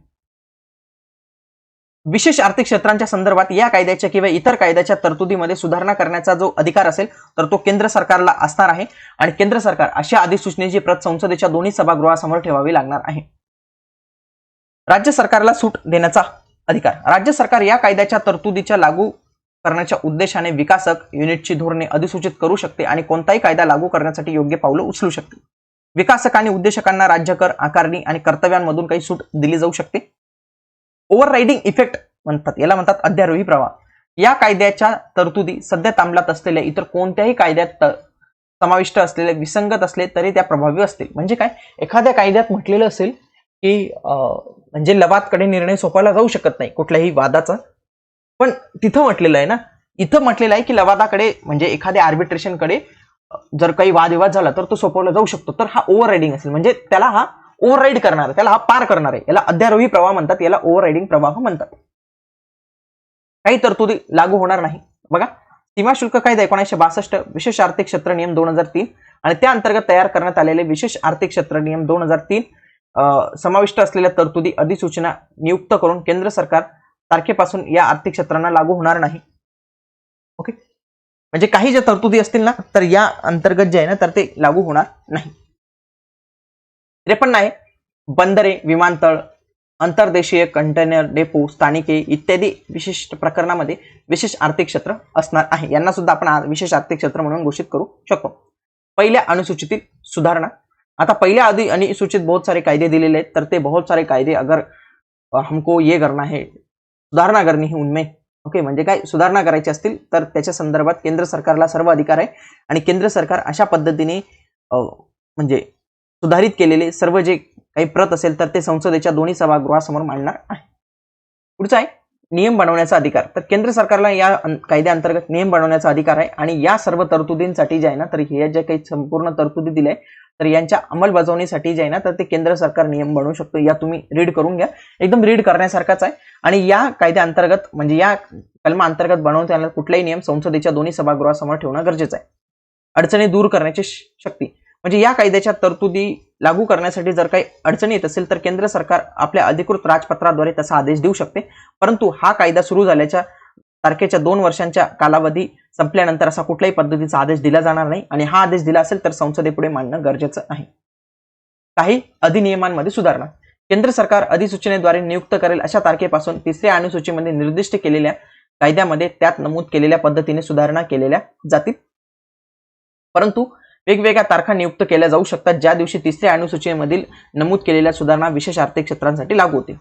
विशेष आर्थिक क्षेत्रांच्या संदर्भात या कायद्याच्या किंवा इतर कायद्याच्या तरतुदीमध्ये सुधारणा करण्याचा जो अधिकार असेल तर तो केंद्र सरकारला असणार आहे आणि केंद्र सरकार अशा अधिसूचनेची प्रत संसदेच्या दोन्ही सभागृहासमोर ठेवावी लागणार आहे. राज्य सरकारला सूट देण्याचा अधिकार. राज्य सरकार या कायद्याच्या तरतुदीच्या लागू करण्याच्या उद्देशाने विकासक युनिटची धोरणे अधिसूचित करू शकते आणि कोणताही कायदा लागू करण्यासाठी योग्य पावलं उचलू शकते. विकासक आणि उद्देशकांना राज्य कर आकारणी आणि कर्तव्यांमधून काही सूट दिली जाऊ शकते. ओव्हररायडिंग इफेक्ट म्हणतात, याला म्हणतात अध्यारोही प्रवाह. या कायद्याच्या तरतुदी सध्या अंमलात असलेल्या इतर कोणत्याही कायद्यात समाविष्ट असलेले विसंगत असले तरी त्या प्रभावी असतील. म्हणजे काय, एखाद्या कायद्यात म्हटलेलं असेल की म्हणजे लवादकडे निर्णय सोपवला जाऊ शकत नाही कुठल्याही वादाचा, पण तिथं म्हटलेलं आहे ना, इथं म्हटलेलं आहे की लवादाकडे म्हणजे एखाद्या आर्बिट्रेशनकडे जर काही वादविवाद झाला तर तो सोपवला जाऊ शकतो. तर हा ओव्हररायडिंग असेल म्हणजे त्याला हा ओव्हरराईड करणार आहे, त्याला हा पार करणार आहे, याला अध्यारोही प्रवाह म्हणतात, याला ओव्हररायडिंग प्रवाह म्हणतात. काही तरतुदी लागू होणार नाही. बघा, सीमा शुल्क कायदा 1962, विशेष आर्थिक क्षेत्र नियम 2003 आणि त्या अंतर्गत तयार करण्यात आलेले विशेष आर्थिक क्षेत्र नियम 2003 समाविष्ट असलेल्या तरतुदी अधिसूचना नियुक्त करून केंद्र सरकार तारखेपासून या आर्थिक क्षेत्रांना लागू होणार नाही. ओके, म्हणजे काही ज्या तरतुदी असतील ना तर या अंतर्गत जे आहे ना तर ते लागू होणार नाही. 53 आहे, बंदरे, विमानतळ, अंतर्देशीय कंटेनर डेपो, स्थानिके इत्यादी विशिष्ट प्रकरणामध्ये विशेष आर्थिक क्षेत्र असणार आहे. यांना सुद्धा आपण विशेष आर्थिक क्षेत्र म्हणून घोषित करू शकतो. पहिल्या अनुसूचितील सुधारणा. आता पहिल्या अनुसूचित बहुत सारे कायदे दिलेले आहेत, तर ते बहुत सारे कायदे अगर हमको ये करना है, सुधारणा करनी है उनमें. ओके, म्हणजे काय सुधारणा करायची असतील तर त्याच्या संदर्भात केंद्र सरकारला सर्व अधिकार आहे आणि केंद्र सरकार अशा पद्धतीने म्हणजे सुधारित केलेले सर्व जे काही प्रत असेल तर ते संसदेच्या दोन्ही सभागृहासमोर मांडणार आहे. पुढचा आहे नियम बनवण्याचा अधिकार. तर केंद्र सरकारला या कायद्याअंतर्गत नियम बनवण्याचा अधिकार आहे आणि या सर्व तरतुदींसाठी जे आहे ना तर हे जे काही संपूर्ण तरतुदी दिल्या तर यांच्या अंमलबजावणीसाठी जे आहे ना तर ते केंद्र सरकार नियम बनवू शकतो. या तुम्ही रीड करून घ्या, एकदम रीड करण्यासारखाच आहे. आणि या कायद्याअंतर्गत म्हणजे या कलमा अंतर्गत बनवण्यात येणारा कुठलाही नियम संसदेच्या दोन्ही सभागृहासमोर ठेवणं गरजेचं आहे. अडचणी दूर करण्याची शक्ती. म्हणजे या कायद्याच्या तरतुदी लागू करण्यासाठी जर काही अडचणी येत असेल तर केंद्र सरकार आपल्या अधिकृत राजपत्राद्वारे तसा आदेश देऊ शकते. परंतु हा कायदा सुरू झाल्याच्या तारखेच्या 2 वर्षांच्या कालावधी संपल्यानंतर असा कुठल्याही पद्धतीचा आदेश दिला जाणार नाही आणि हा आदेश दिला असेल तर संसदेपुढे मांडणं गरजेचं आहे. काही अधिनियमांमध्ये सुधारणा. केंद्र सरकार अधिसूचनेद्वारे नियुक्त करेल अशा तारखेपासून 3ऱ्या अनुसूचीमध्ये निर्दिष्ट केलेल्या कायद्यामध्ये त्यात नमूद केलेल्या पद्धतीने सुधारणा केलेल्या जातील. परंतु वेगवेगळ्या तारखा नियुक्त केल्या जाऊ शकतात ज्या दिवशी 3ऱ्या अनुसूचीमधील नमूद केलेल्या सुधारणा विशेष आर्थिक क्षेत्रांसाठी लागू होतील.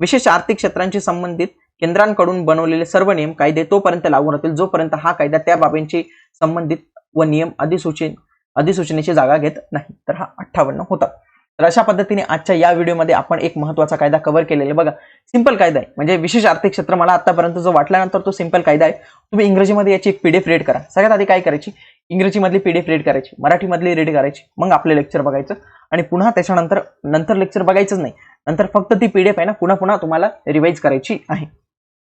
विशेष आर्थिक क्षेत्रांशी संबंधित केंद्रांकडून बनवलेले सर्व नियम कायदे तोपर्यंत लागू राहतील जोपर्यंत हा कायदा त्या बाबींची संबंधित व नियम अधिसूचनेची जागा घेत नाही. तर हा 58 होता. तर अशा पद्धतीने आजच्या या व्हिडिओमध्ये आपण एक महत्त्वाचा कायदा कव्हर केलेला. बघा, सिंपल कायदा आहे, म्हणजे विशेष आर्थिक क्षेत्र मला आतापर्यंत जो वाटल्यानंतर तो सिंपल कायदा आहे. तुम्ही इंग्रजीमध्ये याची एक पीडीएफ रीड करा. सगळ्यात आधी काय करायची, इंग्रजीमधली पीडीएफ रीड करायची, मराठीमधली रीड करायची, मग आपले लेक्चर बघायचं आणि पुन्हा त्याच्यानंतर लेक्चर बघायचंच नाही. नंतर फक्त ती पीडीएफ आहे ना पुन्हा तुम्हाला रिवाइज करायची आहे.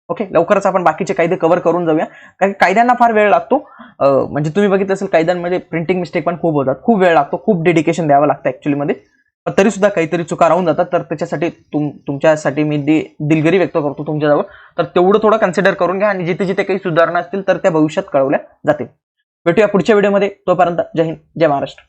ओके, लवकरच आपण बाकीचे कायदे कव्हर करून जाऊया, कारण कायद्यांना फार वेळ लागतो. म्हणजे तुम्ही बघितलं असेल कायद्यांमध्ये प्रिंटिंग मिस्टेक पण खूप होतात, खूप वेळ लागतो, खूप डेडिकेशन द्यावं लागतं ऍक्च्युअली मध्ये. तरी सुद्धा काहीतरी चुका राहून जातात. तर त्याच्यासाठी तुमच्यासाठी मी दिलगिरी व्यक्त करतो तुमच्याजवळ. तर तेवढं थोडं कन्सिडर करून घ्या आणि जिथे जिथे काही सुधारणा असतील तर त्या भविष्यात कळवल्या जातील. भेटूया पुढच्या व्हिडिओमध्ये. तोपर्यंत जय हिंद, जय महाराष्ट्र.